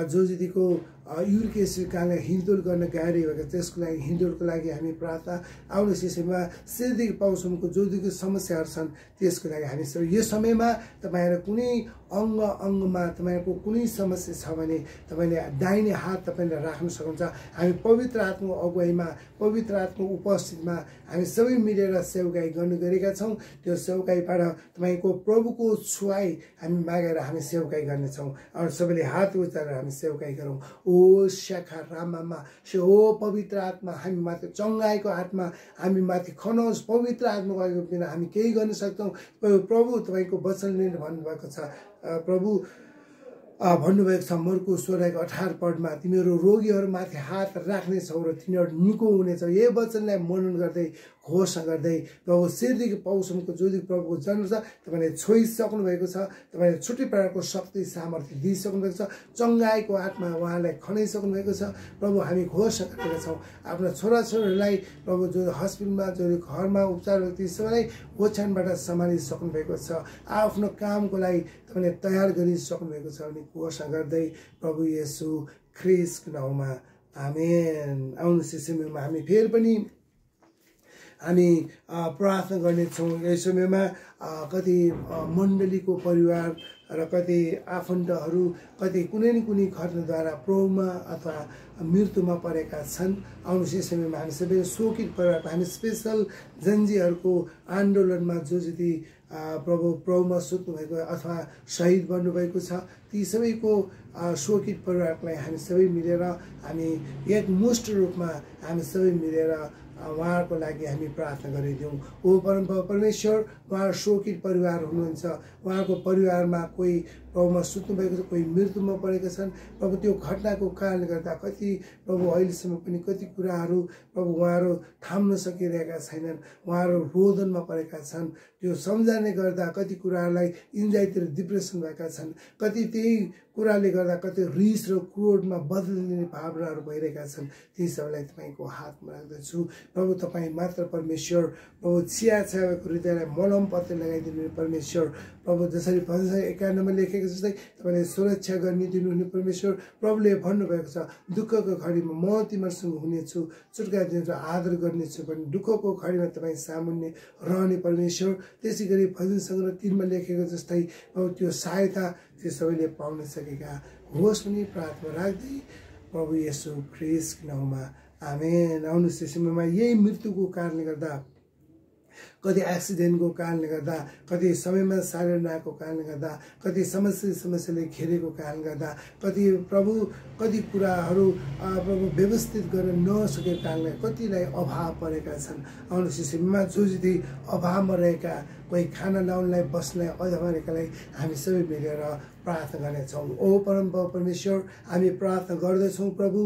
जो जतिको युरिक एसिड कारणले हिँडडुल गर्न गाह्रो भएको त्यसको लागि हिँडडुलको लागि हामी प्रार्थना। आउनुहोस् यसैमा शिरदेखि पाउसम्मको जो जतिको समस्याहरू छन् त्यसको लागि हामी यो समयमा तपाईँहरू कुनै अङ्गमा तपाईँको कुनै समस्या छ भने तपाईँले दाहिने हात तपाईँले राख्न सक्नुहुन्छ। हामी पवित्र आत्माको अगुवाईमा, पवित्र आत्माको उपस्थितिमा हामी सबै मिलेर सेवकाई गर्नु गरेका छौँ। त्यो सेवकाईबाट तपाईँको प्रभुको छुवाई हामी मागेर हामी सेवकाई गर्नेछौँ। और सबैले हात उचालेर हामी सेवकाई गरौँ। ओ शाखा रामामा ओ पवित्र आत्मा हामी माथि चङ्गाईको आत्मा हामी माथि खनोस्। पवित्र आत्माको बिना हामी केही गर्न सक्छौँ। प्रभु तपाईँको वचनले भन्नुभएको छ, प्रभु भन्नुभएको छ मर्को 16:18 तिमीहरू रोगीहरूमाथि हात राख्नेछौ र तिनीहरू निको हुनेछ। यही वचनलाई मनन गर्दै घोषणा गर्दै प्रभु शिरदेखि पाउसम्मको जो प्रभुको जन्म छ तपाईँले छोइसक्नु भएको छ। तपाईँले छुट्टै प्रकारको शक्ति सामर्थ्य दिइसक्नु भएको छ। चङ्गाईको आत्मा उहाँलाई खनाइसक्नु भएको छ। प्रभु हामी घोषणा गरेका छौँ आफ्ना छोराछोरीहरूलाई प्रभु जो हस्पिटलमा जो घरमा उपचार व्यक्ति सबैलाई ओछ्यानबाट सम्हालिसक्नु भएको छ। आफ्नो कामको लागि तपाईँले तयार गरिसक्नु भएको छ भने घोषणा गर्दै प्रभु येशू ख्रिस्टको नाउँमा आमेन। आउनुहोस् यस समयमा हामी फेरि पनि हामी प्रार्थना गर्नेछौँ। यस समयमा कति मण्डलीको परिवार र कति आफन्तहरू कति कुनै न कुनै घटनाद्वारा प्रोमा अथवा मृत्युमा परेका छन्। आउनुहोस् यस समयमा हामी सबै शोकित परिवार, हामी स्पेसल जन्जीहरूको आन्दोलनमा जो जति प्रभुमा सुत्नुभएको अथवा शहीद बन्नुभएको छ ती सबैको शोकित परिवारको लागि हामी सबै मिलेर हामी एकमुष्ट रूपमा हामी सबै मिलेर उहाँहरूको लागि हामी प्रार्थना गरिदिउँ। ओ परमेश्वर, उहाँ शोकित परिवार हुनुहुन्छ, उहाँको परिवारमा कोही प्रभुमा सुत्नुभएको छ, कोही मृत्युमा परेका छन्। प्रभु त्यो घटनाको कारणले गर्दा कति प्रभु अहिलेसम्म पनि कति कुराहरू प्रभु उहाँहरू थाम्न सकिरहेका छैनन्, उहाँहरू रोदनमा परेका छन्। त्यो सम्झाने गर्दा कति कुराहरूलाई इन्जाइटी र डिप्रेसन भएका छन्। कति त्यही कुराले गर्दा कति रिस र क्रोधमा बदलिने भावनाहरू भइरहेका छन्। ती सबैलाई तपाईँको हातमा राख्दछु। प्रभु तपाईँ मात्र परमेश्वर, प्रभु छिया भएको हृदयलाई मलम पत्ते लगाइदिनु परमेश्वर। प्रभु जसरी भजन 91 लेखेको जस्तै तपाईँले सुरक्षा गर्ने दिनुहुने परमेश्वर। प्रभुले भन्नुभएको छ दुःखको घडीमा म तिमीहरूसँग हुनेछु, छुटकारा दिनेछु, आदर गर्नेछु भने दुःखको घडीमा तपाईँ सामुन्ने रहने परमेश्वर। त्यसै गरी भजन सङ्ग्रह 3 लेखेको जस्तै प्रभु त्यो सहायता त्यो सबैले पाउन सकेका होस् पनि प्रार्थना राख्दै प्रभु येशू ख्रिस्टको नाउँमा आमेन। आउनुहोस् यस समयमा यही मृत्युको कारणले गर्दा कति एक्सिडेन्टको कारणले गर्दा, कति समयमा सारेर नआएको कारणले गर्दा, कति समस्याले घेरेको कारणले गर्दा, कति कुराहरू प्रभु व्यवस्थित गर्न नसकेको कारणले कतिलाई अभाव परेका छन्। आउनु सिसीमा जुझिँदै अभावमा रहेका, कोही खाना लाउनलाई बस्नलाई अधमरेकालाई हामी सबै मिलेर प्रार्थना गर्नेछौँ। ओ परमेश्वर, हामी प्रार्थना गर्दछौँ प्रभु,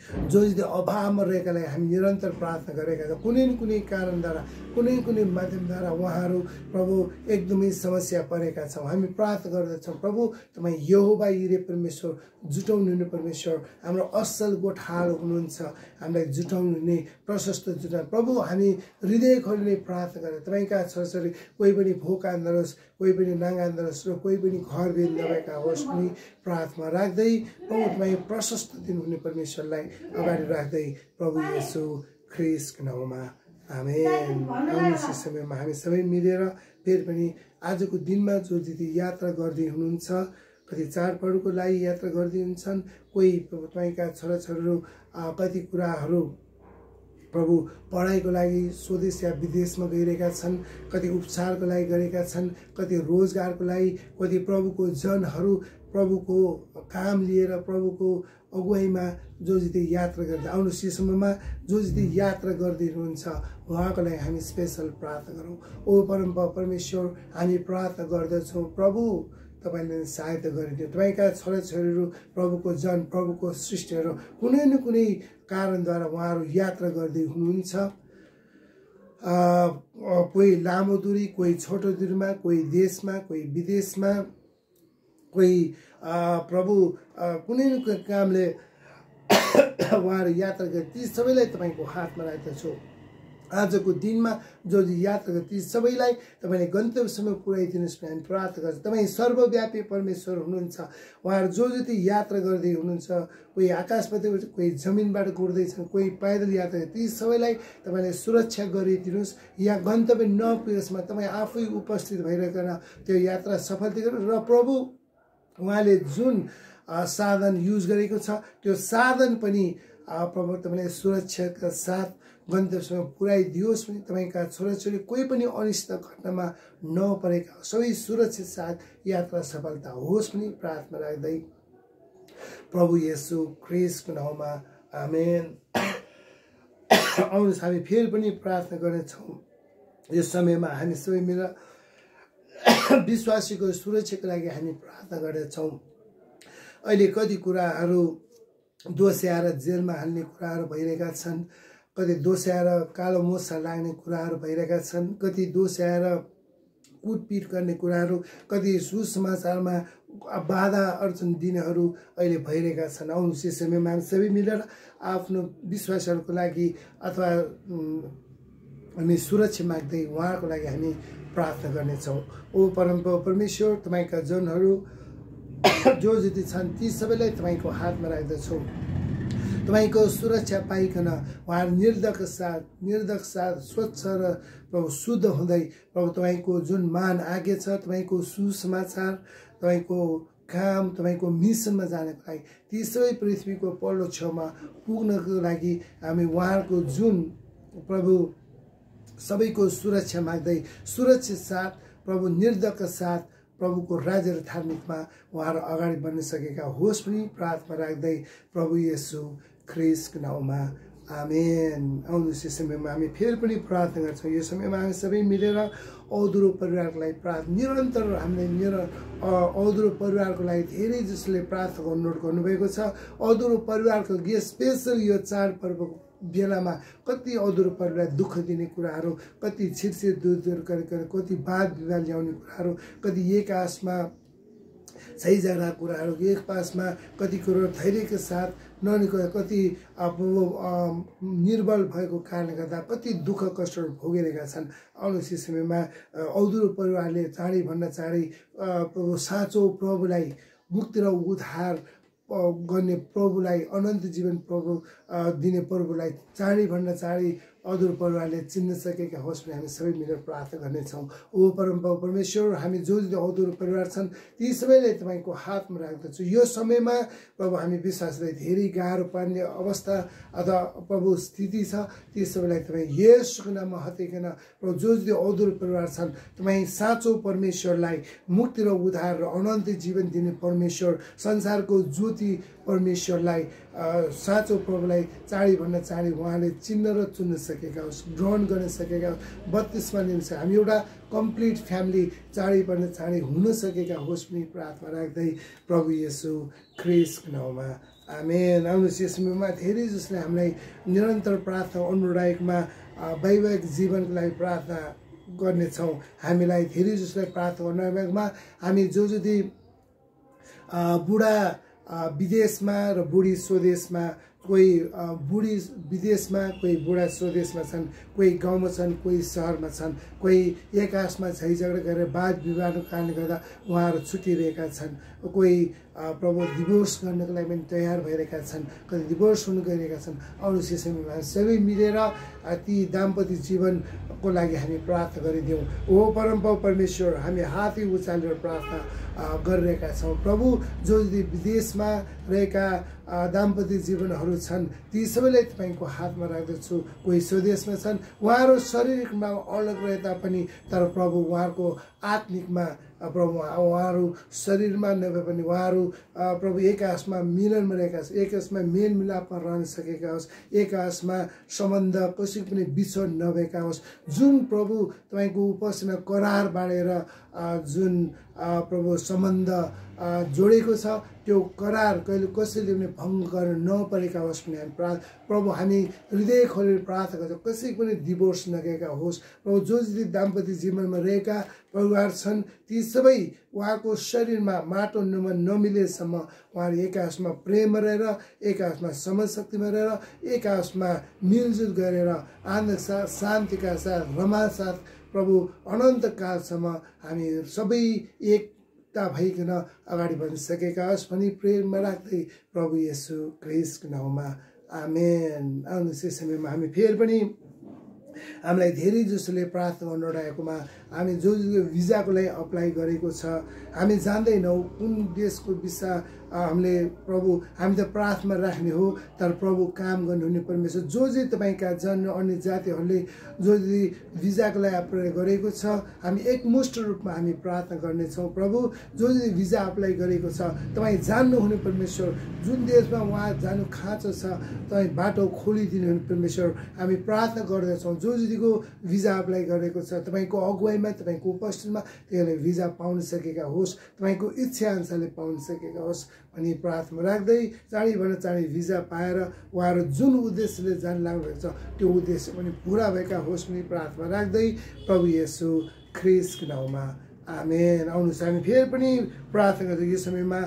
जो अभावमा रहेकालाई हामी निरन्तर प्रार्थना गरेका छौँ। कुनै न कुनै कारणद्वारा, कुनै माध्यमद्वारा उहाँहरू प्रभु एकदमै समस्या परेका छौँ। हामी प्रार्थना गर्दछौँ प्रभु, तपाईँ यहोवा यिरे परमेश्वर, जुटाउनु हुने परमेश्वर, हाम्रो असल गोठाल हुनुहुन्छ, हामीलाई जुटाउनु हुने, प्रशस्त जुटाउनु। प्रभु, हामी हृदय खोल्ने प्रार्थना गरेर तपाईँका छोराछोरी कोही पनि भोका नरोस्, कोही पनि नाङ्गा नरोस् र कोही पनि घर बेल नभएका होस् पनि प्रार्थना राख्दै प्रभु तपाईँ प्रशस्त दिनुहुने परमेश्वरलाई अगाडि राख्दै प्रभु येशू ख्रिस्टको नाउँमा आमेन। आउनुको समयमा हामी सबै मिलेर फेरि पनि आजको दिनमा जो दिदी यात्रा गर्दै हुनुहुन्छ, कति चाडपर्वको लागि यात्रा गर्दै हुन्छन्, कोही तपाईँका छोराछोरीहरू कति कुराहरू प्रभु पढाइको लागि स्वदेश या विदेशमा गइरहेका छन्, कति उपचारको लागि गरेका छन्, कति रोजगारको लागि, कति प्रभुको जनहरू प्रभुको काम लिएर प्रभुको अगुवाईमा जो जिते यात्रा गर्दै आउनु सिसम्ममा जो जिते यात्रा गर्दै हुनुहुन्छ उहाँको लागि हामी स्पेसल प्रार्थना गरौँ। ओ परमेश्वर, हामी प्रार्थना गर्दछौँ प्रभु, तपाईँले सहायता गरिदियो। तपाईँका छोराछोरीहरू प्रभुको जन, प्रभुको सृष्टिहरू कुनै न कुनै कारणद्वारा उहाँहरू यात्रा गर्दै हुनुहुन्छ। कोही लामो दूरी, कोही छोटो दूरीमा, कोही देशमा, कोही विदेशमा, कोही प्रभु कुनै न कुनै कामले उहाँहरू यात्रा गरे, ती सबैलाई तपाईँको हातमा राख्दछु। आजको दिनमा जो यात्रा गरे ती सबैलाई तपाईँले गन्तव्यसम्म पुर्याइदिनुहोस् भने हामी प्रार्थना गर्छौँ। तपाईँ सर्वव्यापी परमेश्वर हुनुहुन्छ। उहाँहरू जो जति यात्रा गर्दै हुनुहुन्छ, कोही आकाशबाट, कोही जमिनबाट गुड्दैछन्, कोही पैदल यात्रा, ती सबैलाई तपाईँले सुरक्षा गरिदिनुहोस्। यहाँ गन्तव्य नपुगेसम्म तपाईँ आफै उपस्थित भइरहेको त्यो यात्रा सफल गर्नुहोस्। र प्रभु, उहाँले जुन साधन युज गरेको छ त्यो साधन पनि प्रभु तपाईँले सुरक्षाका साथ गन्तव्यसम्म पुर्याइदियोस् भने तपाईँका छोराछोरी कोही पनि अनिष्ट घटनामा नपरेका सबै सुरक्षित साथ यात्रा सफलता होस् पनि प्रार्थना राख्दै प्रभु येशू ख्रिस्टको नाउँमा आमेन। आउनुहोस् हामी फेरि पनि प्रार्थना गर्नेछौँ। यो समयमा हामी सबै मिलेर विश्वासीको सुरक्षाको लागि हामी प्रार्थना गर्नेछौँ। अहिले कति कुराहरू दोस्याएर जेलमा हाल्ने कुराहरू भइरहेका छन्, कति दोस्याएर कालो मोसा लाग्ने कुराहरू भइरहेका छन्, कति दोस्याएर कुटपिट गर्ने कुराहरू, कति सुसमाचारमा बाधा अर्चन दिनेहरू अहिले भइरहेका छन्। आउनुहोस् यस समयमा हामी सबै मिलेर आफ्नो विश्वासहरूको लागि अथवा हामी सुरक्षा माग्दै उहाँको लागि हामी प्रार्थना गर्नेछौँ। ओ परमेश्वर, तपाईँका जनहरू जो जति छन् ती सबैलाई तपाईँको हातमा राख्दछौँ। तपाईँको सुरक्षा पाइकन उहाँहरू निर्धक साथ स्वच्छ र प्रभु शुद्ध हुँदै प्रभु तपाईँको जुन मान आज्ञा छ, तपाईँको सुसमाचार, तपाईँको काम, तपाईँको मिसनमा जानको लागि ती सबै पृथ्वीको पल्लो छेउमा पुग्नको लागि हामी उहाँहरूको जुन प्रभु सबैको सुरक्षा माग्दै सुरक्षित साथ प्रभु निर्धक साथ प्रभुको राज्य र धार्मिकमा उहाँहरू अगाडि बढ्न सकेका होस् पनि प्रार्थना राख्दै प्रभु येशू ख्रिस्टको नाउँमा आमेन। आउनुहोस् यो समयमा हामी फेरि पनि प्रार्थना गर्छौँ। यो समयमा हामी सबै मिलेर औदुरो परिवारको लागि प्रार्थना निरन्तर हामीले औदुरो परिवारको लागि धेरै जसले प्रार्थना अनुरोध गर्नुभएको छ। औदुरो परिवारको स्पेसल यो चाडपर्वको बेलामा कति अधुरो परिवारलाई दुःख दिने कुराहरू, कति छिरछिर दूर गरेर कति वाद विवाद ल्याउने कुराहरू, कति एक आसमा झैझगडा कुराहरू, एक पासमा कति कुरो धैर्यको साथ ननिको, कति निर्बल भएको कारणले गर्दा कति दुःख कष्टहरू भोगिरहेका छन्। आउनुहोस् यस समयमा औदुरो परिवारले चाँडैभन्दा चाँडै साँचो प्रभुलाई मुक्ति र उद्धार गर्ने प्रभुलाई, अनन्त जीवन प्रभु दिने प्रभुलाई चाँडैभन्दा चाँडै अधुरो परिवारले चिन्न सकेका होस् भने हामी सबै मिलेर प्रार्थना गर्नेछौँ। ओ परमप्रभु परमेश्वर, हामी जो अधुरो परिवार छन् ती सबैलाई तपाईँको हातमा राख्दछु। यो समयमा प्रभु हामी विश्वासलाई धेरै गाह्रो पार्ने अवस्था अथवा प्रभु स्थिति छ, ती सबैलाई तपाईँ येशूको नाममा हटाइकन प्रभु जो अधुरो परिवार छन् तपाईँ साँचो परमेश्वरलाई मुक्ति र उद्धार र अनन्त जीवन दिने परमेश्वर, संसारको ज्योति परमेश्वरलाई साँचो प्रभुलाई चाँडैभन्दा चाँडै उहाँले चिन्न र चुन्न सकेका होस्, ग्रहण गर्न सकेका होस्, बत्तिसमा लिन सके हामी एउटा कम्प्लिट फ्यामिली चाँडैभन्दा चाँडै हुन सकेका होस् पनि प्रार्थना राख्दै प्रभु येशू ख्रिस्टको नाउँमा आमेन। आउनुहोस् यस समयमा धेरै जसले हामीलाई निरन्तर प्रार्थना अनुरागमा वैवाहिक जीवनको लागि प्रार्थना गर्नेछौँ। हामीलाई धेरै जसलाई प्रार्थना अनुरागमा हामी जो बुढा विदेशमा र बुढी स्वदेशमा, कोही बुढी विदेशमा, कोही बुढा स्वदेशमा छन्, कोही गाउँमा छन्, कोही सहरमा छन्, कोही एकासमा झैझगडा गरेर वाद विवादको कारणले गर्दा उहाँहरू छुटिरहेका छन्, कोही प्रभु डिभोर्स गर्नको लागि पनि तयार भइरहेका छन्, कति डिभोर्स हुन गइरहेका छन्। अरू सिस्टममा सबै मिलेर ती दाम्पत्य जीवनको लागि हामी प्रार्थना गरिदिउँ। ओ परमप्रभु परमेश्वर, हामी हातै उचालेर प्रार्थना गरिरहेका छौँ। प्रभु जो विदेशमा रहेका दाम्पत्य जीवनहरू छन् ती सबैलाई तपाईँको हातमा राख्दछु। कोही स्वदेशमा छन्, उहाँहरू शारीरिकमा अलग रहे तापनि तर प्रभु उहाँहरूको आत्मिकमा प्रभु उहाँहरू शरीरमा नभए पनि उहाँहरू प्रभु एक आसमा मिलनमा रहेका छन्, एक आसमा मेलमिलापमा रहन सकेका होस्, एक आसमा सम्बन्ध कसैको पनि बिछोड नभएका होस्। जुन प्रभु तपाईँको उपस्थितिमा करार बाँडेर जुन प्रभु सम्बन्ध जोडेको छ त्यो करार कहिले कसैले पनि भङ्ग गर्न नपरेका होस् भने हामी प्रभु हामी हृदय खोलेर प्रार्थना गर्छौँ कसैको पनि डिभोर्स नगएका होस्। प्रभु जो दाम्पत्य जीवनमा रहेका परिवार छन् ती सबै उहाँको शरीरमा माटो नमिलेसम्म उहाँहरू एक आपसमा प्रेम रहेर, एक आपसमा समशक्तिमा रहेर, एक आपसमा मिलजुल गरेर आनन्द साथ, शान्तिका साथ, रमा साथ प्रभु अनन्त कालसम्म हामी सबै एकता भइकन अगाडि बढ्न सकेका होस् भनी प्रेममा राख्दै प्रभु येशू ख्रिस्टको नाउँमा आमेन। आउनुहोस् यस समयमा हामी फेरि पनि हामीलाई धेरै जसोले प्रार्थना नरहेकोमा हामी जो भिजाको लागि अप्लाई गरेको छ हामी जान्दैनौँ कुन देशको भिसा हामीले प्रभु हामी त प्रार्थना राख्ने हो तर प्रभु काम गर्नुहुने परमेश्वर जो तपाईँका जन अन्य जातिहरूले जो भिजाको लागि अप्लाई गरेको छ हामी एकमुष्ट रूपमा हामी प्रार्थना गर्नेछौँ। प्रभु जो भिजा अप्लाई गरेको छ तपाईँ जान्नुहुने परमेश्वर, जुन देशमा उहाँ जानु खाँचो छ तपाईँ बाटो खोलिदिनुहुने परमेश्वर हामी प्रार्थना गर्दछौँ। जो को भिजा अप्लाई गरेको छ तपाईँको अगुवाईमा, तपाईँको उपस्थितिमा त्यसले भिजा पाउन सकेका होस्, तपाईँको इच्छा अनुसारले पाउन सकेका होस् भनी प्रार्थना राख्दै चाँडैभन्दा चाँडै भिजा पाएर उहाँहरू जुन उद्देश्यले जान लाग्नुभएको छ त्यो उद्देश्य पनि पुरा भएका होस् भनी प्रार्थना राख्दै प्रभु येशू ख्रिस्टको नाउँमा आमेन। आउनुहोस् हामी फेरि पनि प्रार्थना गर्छौँ। यो समयमा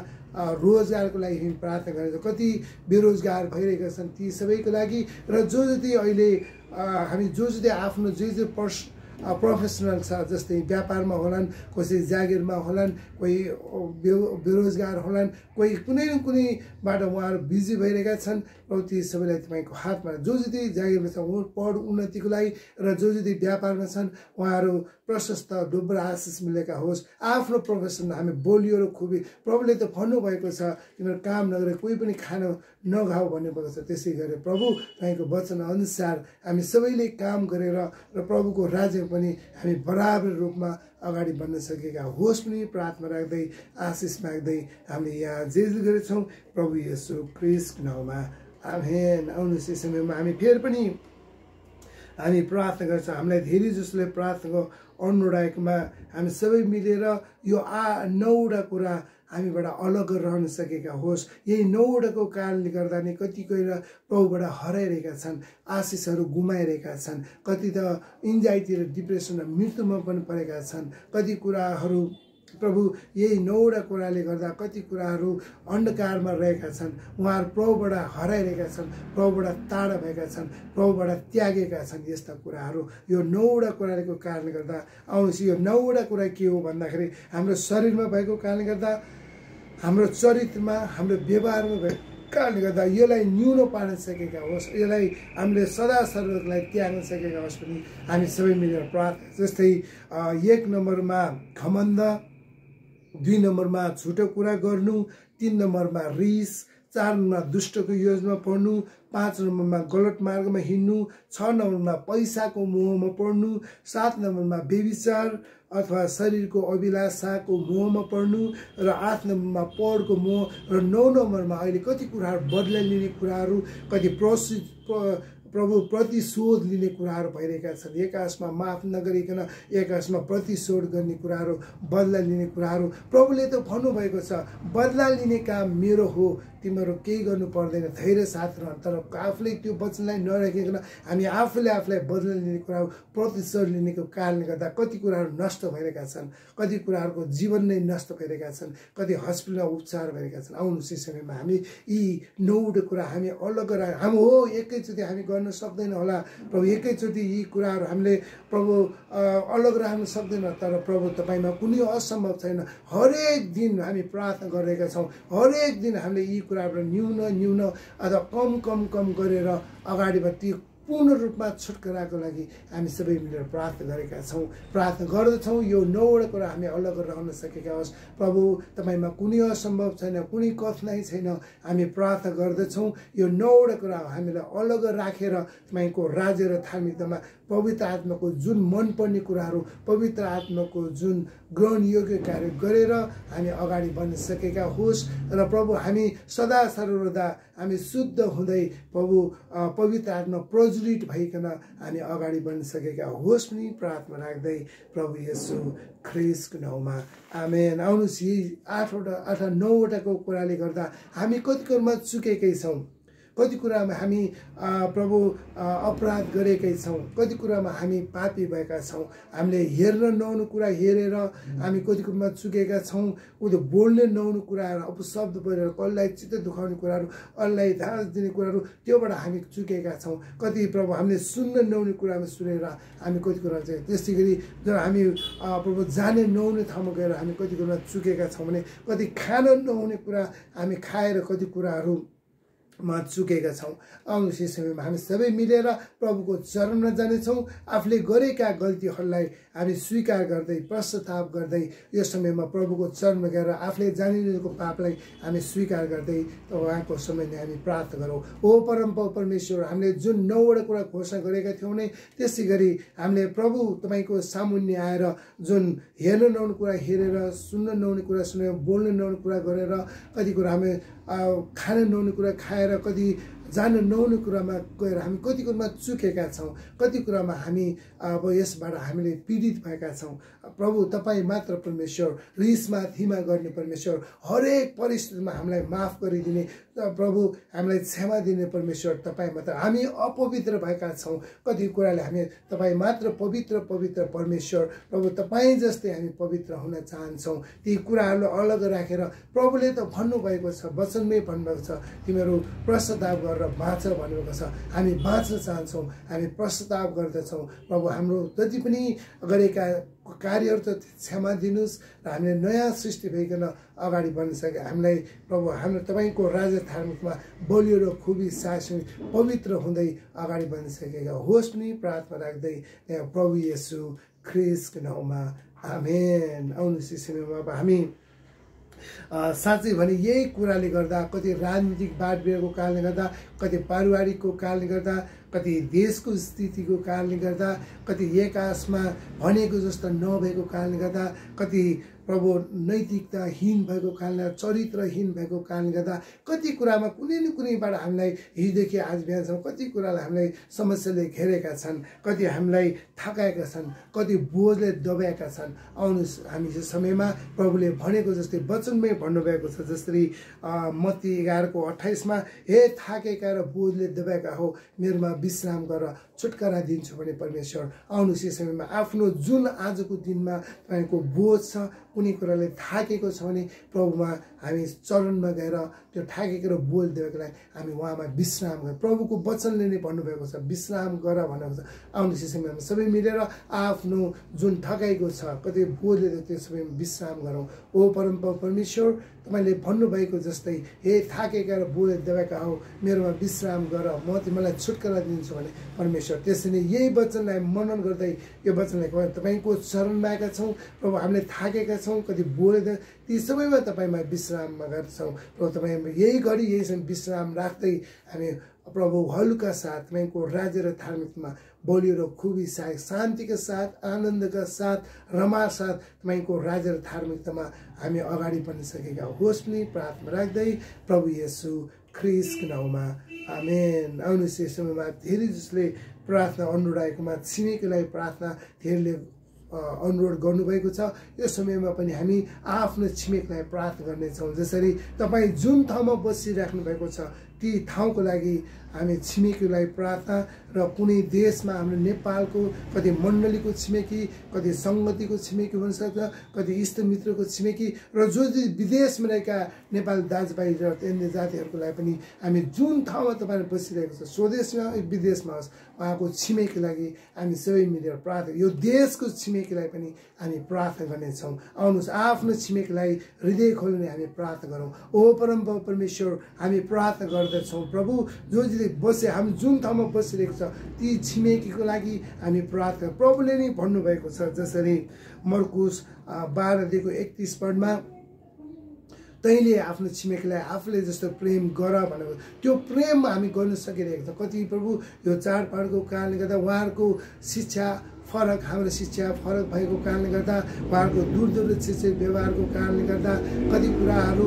रोजगारको लागि हामी प्रार्थना गरेर कति बेरोजगार भइरहेका छन् ती सबैको लागि र जो जति अहिले हामी जो जति आफ्नो जे प्रोफेसनल छ जस्तै व्यापारमा होलान्, कसै जागिरमा होलान्, कोही बेरोजगार होलान्, कोही कुनै न कुनैबाट उहाँहरू बिजी भइरहेका छन्। र ती सबैलाई तपाईँको हातमा जो जति जागिरमा छ पढ उन्नतिको लागि र जो जति व्यापारमा छन् उहाँहरू प्रशस्त डुब्र आशिष मिलेका होस्। आफ्नो प्रोफेसनमा हामी बोलियो र खुबी प्रभुले त भन्नुभएको छ तिमीहरू काम नगरेर कोही पनि खान नखाऊ भन्नुभएको छ। त्यसै गरेर प्रभु तपाईँको वचन अनुसार हामी सबैले काम गरेर र प्रभुको राज्य पनि हामी बराबर रूपमा अगाडि बढ्न सकेका होस् पनि प्रार्थना राख्दै आशिष माग्दै हामीले यहाँ जे गरेछौँ प्रभु येशू ख्रिस्टको नाउँमा आमेन। आउनुहोस् यस समयमा हामी फेरि पनि हामी प्रार्थना गर्छौँ। हामीलाई धेरै जसले प्रार्थनाको अनुरागमा हामी सबै मिलेर यो 9वटा कुरा हामीबाट अलग रहन सकेका होस्। यही 9वटाको कारणले गर्दा नै कति कोही प्रभुबाट हराइरहेका छन्, आशिषहरू गुमाइरहेका छन्, कति त एन्जाइटी र डिप्रेसन र मृत्युमा पनि परेका छन्। कति कुराहरू प्रभु यही 9वटा कुराले गर्दा कति कुराहरू अन्धकारमा रहेका छन्, उहाँहरू प्रभुबाट हराइरहेका छन्, प्रभुबाट टाढा भएका छन्, प्रभुबाट त्यागेका छन्। यस्ता कुराहरू यो 9वटा कुराको कारणले गर्दा आउँछ। यो 9वटा कुरा के हो भन्दाखेरि हाम्रो शरीरमा भएको कारणले गर्दा, हाम्रो चरित्रमा, हाम्रो व्यवहारमा कारणले गर्दा यसलाई न्यून पार्न सकेका होस्, यसलाई हामीले सदा सर्वदालाई त्याग्न सकेका होस् पनि हामी सबै मिलेर प्रार्थना। जस्तै 1 नम्बरमा घमण्ड, 2 नम्बरमा झुटो कुरा गर्नु, 3 नम्बरमा रिस, 4 नम्बरमा दुष्टको योजना पर्नु, 5 नम्बरमा गलत मार्गमा हिँड्नु, 6 नम्बरमा पैसाको मोहमा पर्नु, 7 नम्बरमा व्यभिचार अथवा शरीरको अभिलाषाको मोहमा पर्नु, र 8 नम्बरमा पढको मोह, र 9 नम्बरमा अहिले कति कुराहरू बदला लिने कुराहरू, कति प्रभु प्रतिशोध लिने कुराहरू भइरहेका छन्। एकासमा माफ नगरिकन एकासमा प्रतिशोध गर्ने कुराहरू, बदला लिने कुराहरू। प्रभुले त भन्नुभएको छ, बदला लिने काम मेरो हो, तिमीहरू केही गर्नु पर्दैन, धैर्य साथ रहन। तर आफूले त्यो वचनलाई नराखिकन हामी आफूलाई बदला लिने कुराहरू, प्रतिशोध लिनेको कारणले गर्दा कति कुराहरू नष्ट भइरहेका छन्, कति कुराहरूको जीवन नै नष्ट भइरहेका छन्, कति हस्पिटलमा उपचार भइरहेका छन्। आउनुहोस् यस समयमा हामी यी 9वटा कुरा हामी अलग हामी हो एकैचोटि हामी गर्न सक्दैन होला प्रभु, एकैचोटि यी कुराहरू हामीले प्रभु अलग राख्न सक्दैन। तर प्रभु तपाईँमा कुनै असम्भव छैन। हरेक दिन हामी प्रार्थना गरिरहेका छौँ, हरेक दिन हामीले यी कुराबाट न्यून अथवा कम गरेर अगाडि बढ्ती पूर्ण रूपमा छुटकाराको लागि हामी सबै मिलेर प्रार्थना गरेका छौँ, प्रार्थना गर्दछौँ। यो 9वटा कुरा हामी अलग रहन सकेका होस् प्रभु, तपाईँमा कुनै असम्भव छैन, कुनै कठिनाइ छैन। हामी प्रार्थना गर्दछौँ यो 9वटा कुरा हामीलाई अलग राखेर तपाईँको राज्य र धार्मिकतामा पवित्र आत्माको जुन मनपर्ने कुराहरू, पवित्र आत्माको जुन ग्रहणयोग्य कार्य गरेर हामी अगाडि बढ्न सकेका होस्। र प्रभु हामी सदा सर्वदा हामी शुद्ध हुँदै प्रभु पवित्र आत्मा प्रज्वलित भइकन हामी अगाडि बढ्न सकेका होस् पनि प्रार्थना राख्दै प्रभु येशू ख्रिस्टको नाउँमा आमेन। आउनुहोस् यी 9वटाको कुराले गर्दा हामी कति कुरामा चुकेकै छौँ, कति कुरामा हामी प्रभु अपराध गरेकै छौँ, कति कुरामा हामी पापी भएका छौँ। हामीले हेर्न नहुने कुरा हेरेर हामी कति कुरामा चुकेका छौँ। उयो बोल्ने नहुने कुराहरू, अपशब्द बोलेर कसलाई चित्त दुखाउने कुराहरू, अरूलाई धास दिने कुराहरू, त्योबाट हामी चुकेका छौँ। कति प्रभु हामीले सुन्न नहुने कुरामा सुनेर हामी कति कुरा चाहिँ त्यस्तै गरी जब हामी प्रभु जाने नहुने ठाउँमा गएर हामी कति कुरामा चुकेका छौँ भने कति खान नहुने कुरा हामी खाएर कति कुराहरू मा चुकेका छौँ। आउनुहोस् यस समयमा हामी सबै मिलेर प्रभुको चरणमा जानेछौँ। आफूले गरेका गल्तीहरूलाई हामी स्वीकार गर्दै पश्चाताप गर्दै यो समयमा प्रभुको चरणमा गएर आफूले जानिरहेको पापलाई हामी स्वीकार गर्दै उहाँको समयमा हामी प्रार्थना गरौँ। ओ परमेश्वर, हामीले जुन 9वटा कुरा घोषणा गरेका थियौँ नै त्यसै गरी हामीले प्रभु तपाईँको सामुन्ने आएर जुन हेर्न नहुने कुरा हेरेर, सुन्न नहुने कुरा सुनेर, बोल्न नहुने कुरा गरेर, कति कुरा हामी खान नहुने कुरा खाएर, कति जान नहुने कुरामा गएर हामी कति कुरामा चुकेका छौँ, कति कुरामा हामी अब यसबाट हामीले पीडित भएका छौँ। प्रभु तपाईँ मात्र परमेश्वर, रिसमा थिमा गर्ने परमेश्वर, हरेक परिस्थितिमा हामीलाई माफ गरिदिने प्रभु, हामीलाई क्षमा दिने परमेश्वर तपाईँ मात्र। हामी अपवित्र भएका छौँ, कति कुराले हामी तपाईँ मात्र पवित्र परमेश्वर प्रभु, तपाईँ जस्तै हामी पवित्र हुन चाहन्छौँ। ती कुराहरूलाई अलग राखेर प्रभुले त भन्नुभएको छ, वचनमै भन्नुभएको छ, तिमीहरू पश्चाताप गरेर बाँच भन्नुभएको छ। हामी बाँच्न चाहन्छौँ, हामी पश्चाताप गर्दछौँ। प्रभु हाम्रो जति पनि गरेका कार्यहरू त क्षमा दिनुहोस् र हामीले नयाँ सृष्टि भइकन अगाडि बढ्न सके। हामीलाई प्रभु हाम्रो तपाईँको राजा धार्मिकमा बलियो र खुबी शासन पवित्र हुँदै अगाडि बढ्न सकेका होस् पनि प्रार्थना राख्दै प्रभु येशू ख्रिस्टको नाउँमा आमेन। आउनुहोस् यस समयमा अब हामी साँच्चै भने यही कुराले गर्दा, कति राजनीतिक बाडबिरको कारणले गर्दा, कति पारिवारिकको कारणले गर्दा, कति देशको स्थितिको कारणले गर्दा, कति एकासमा भनेको जस्तो नभएको कारणले गर्दा, कति प्रभु नैतिकताहीन भएको कारणले, चरित्रहीन भएको कारणले गर्दा कति कुरामा कुनै न कुनैबाट हामीलाई हिजोदेखि आज बिहानसम्म कति कुरालाई हामीलाई समस्याले घेरेका छन्, कति हामीलाई थकाएका छन्, कति बोझले दबाएका छन्। आउनुहोस् हामी यो समयमा प्रभुले भनेको जस्तै वचनमै भन्नुभएको छ, जसरी मत्ती 11:28 हे थाकेका र बोझले दबाएका हो, मेरोमा विश्राम गर, छुटकारा दिन्छु भने परमेश्वर। आउनुहोस् यस समयमा आफ्नो जुन आजको दिनमा तपाईँको बोझ छ, कुनै कुराले थाकेको छ भने प्रभुमा हामी चरणमा गएर त्यो थाकेको र बोझ दिएको लागि हामी उहाँमा विश्राम गर। प्रभुको वचनले नै भन्नुभएको छ विश्राम गर भनेको छ। आउनुहोस् यस समयमा सबै मिलेर आफ्नो जुन थकाइको छ, कति बोझले त्यो समयमा विश्राम गरौँ। ओ परमेश्वर, तपाईँले भन्नुभएको जस्तै हे थाकेका र बोले देवाका हौ मेरोमा विश्राम गर म तिमीलाई छुटकारा दिन्छु भने परमेश्वर त्यसरी यही वचनलाई मनन गर्दै यो वचनलाई तपाईँको शरणमा आएका छौँ प्रभु हामीले थाकेका छौँ कति बोले ती सबैमा तपाईँमा विश्राममा गर्छौँ प्रभु तपाईँ यही घडी यही समय विश्राम राख्दै हामी प्रभु हल्का साथ तपाईँको राज्य र धार्मिकमा बलियो र खुबी साथ शान्तिका साथ आनन्दका साथ रमा साथ तपाईँको राज्य र धार्मिकतामा हामी अगाडि बढ्न सकेका होस् पनि प्रार्थना राख्दै प्रभु येशू ख्रिस्टको नाउँमा आमेन। आउनुहोस् यस समयमा धेरै जसले प्रार्थना अनुरोध आएकोमा छिमेकीलाई प्रार्थना धेरैले अनुरोध गर्नुभएको छ। यो समयमा पनि हामी आफ्नो छिमेकलाई प्रार्थना गर्नेछौँ। जसरी तपाईँ जुन ठाउँमा बसिराख्नु भएको छ ती ठाउँको लागि हामी छिमेकीलाई प्रार्थना र कुनै देशमा हाम्रो नेपालको कति मण्डलीको छिमेकी कति सङ्गतिको छिमेकी हुनसक्छ कति इष्टमित्रको छिमेकी र जो विदेशमा रहेका नेपाल दाजुभाइ र अन्य जातिहरूको लागि पनि हामी जुन ठाउँमा तपाईँहरू बसिरहेको छ स्वदेशमा विदेशमा होस् उहाँको छिमेकी लागि हामी सबै मिलेर प्रार्थना यो देशको छिमेकीलाई पनि हामी प्रार्थना गर्नेछौँ। आउनुहोस् आफ्नो छिमेकीलाई हृदय खोल्ने हामी प्रार्थना गरौँ। ओ परमप्रभु परमेश्वर हामी प्रार्थना गर्दछौँ प्रभु जो बसे हामी जुन ठाउँमा बसिरहेको छ ती छिमेकीको लागि हामी प्रार्थना प्रभुले नै भन्नुभएको छ। जसरी मर्कुस 12:31 पदमा तैँले आफ्नो छिमेकीलाई आफूले जस्तो प्रेम गर भनेको त्यो प्रेम हामी गर्न सकिरहेको छ। कति प्रभु यो चाडपर्वको कारणले गर्दा उहाँहरूको शिक्षा फरक हाम्रो शिक्षा फरक भएको कारणले गर्दा उहाँहरूको दूरदूरस्थ व्यवहारको कारणले गर्दा कति कुराहरू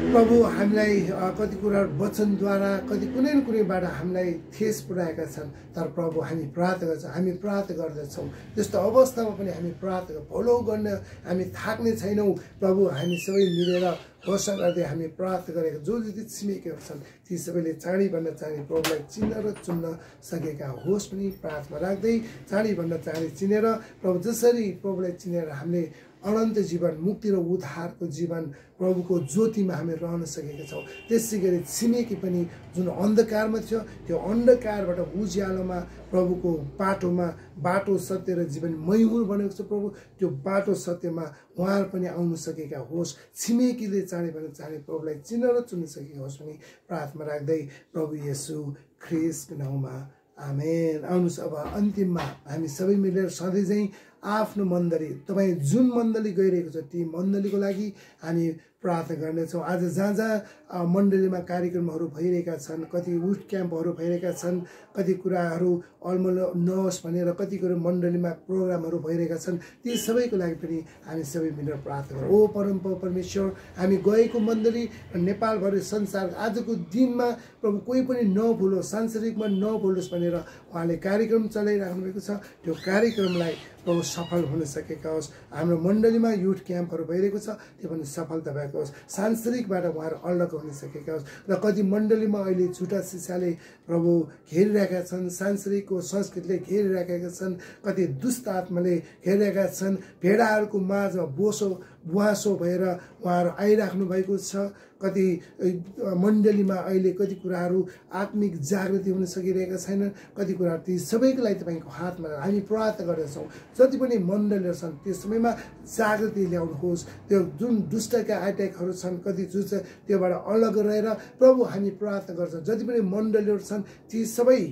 प्रभु हामीलाई कति कुरा वचनद्वारा कति कुनै न कुनैबाट हामीलाई ठेस पुर्याएका छन्। तर प्रभु हामी प्रार्थना गर्छौँ हामी प्रार्थना गर्दछौँ त्यस्तो अवस्थामा पनि हामी प्रार्थना फलो गर्न हामी थाक्ने छैनौँ। प्रभु हामी सबै मिलेर घोषणा गर्दै हामी प्रार्थना गरेका जो जति छिमेकीहरू छन् ती सबैले चाँडैभन्दा चाँडै प्रभुलाई चिन्न र चुन्न सकेका होस् पनि प्रार्थना राख्दै चाँडैभन्दा चाँडै चिनेर प्रभु जसरी प्रभुलाई चिनेर हामीले अनन्त जीवन मुक्ति र उद्धारको जीवन प्रभुको ज्योतिमा हामी रहन सकेका छौँ। त्यसै गरी छिमेकी पनि जुन अन्धकारमा थियो त्यो अन्धकारबाट उज्यालोमा प्रभुको बाटो सत्य र जीवन मै हुँ भनेको छ। प्रभु त्यो बाटो सत्यमा उहाँहरू पनि आउनु सकेका होस्। छिमेकीले चाँडैभन्दा चाँडै प्रभुलाई चिन्न र चुन्न सकेका होस् भने प्रार्थना राख्दै प्रभु येशू ख्रिस्टको नाउँमा आमेन। आउनुहोस् अब अन्तिममा हामी सबै मिलेर सधैँ चाहिँ आफ्नो मण्डली तपाईँ जुन मण्डली गइरहेको छ ती मण्डलीको लागि हामी प्रार्थना गर्नेछौँ। आज जहाँ जहाँ मण्डलीमा कार्यक्रमहरू भइरहेका छन् कति बुट क्याम्पहरू भइरहेका छन् कति कुराहरू अलमल नहोस् भनेर कति कुरो मण्डलीमा प्रोग्रामहरू भइरहेका छन् ती सबैको लागि पनि हामी सबै मिलेर प्रार्थना गरौँ। ओ परमप्रभु परमेश्वर हामी गएको मण्डली र नेपालभरि संसार आजको दिनमा प्रभु कोही पनि नभुलोस् सांसारिकमा नभुलोस् भनेर उहाँले कार्यक्रम चलाइराख्नु भएको छ। त्यो कार्यक्रमलाई प्रभु सफल हुन सकेका होस्। हाम्रो मण्डलीमा युथ क्याम्पहरू भइरहेको छ त्यो पनि सफलता भएको होस्। सांसारिकबाट उहाँहरू अलग हुन सकेका होस् र कति मण्डलीमा अहिले झुटा शिक्षाले प्रभु घेरिरहेका छन् सांसारिकको संस्कृतिले घेरिरहेका छन् कति दुष्ट आत्माले घेरिरहेका छन् भेडाहरूको माझमा बुवासो भएर उहाँहरू आइराख्नु भएको छ। कति मण्डलीमा अहिले कति कुराहरू आत्मिक जागृति हुन सकिरहेका छैनन् कति कुराहरू ती सबैको लागि तपाईँको हातमा हामी प्रार्थना गर्दछौँ। जति पनि मण्डलीहरू छन् त्यस समयमा जागृति ल्याउनुहोस्। त्यो जुन दुष्टका एट्याकहरू छन् कति जुन त्योबाट अलग रहेर प्रभु हामी प्रार्थना गर्छौँ। जति पनि मण्डलीहरू छन् ती सबै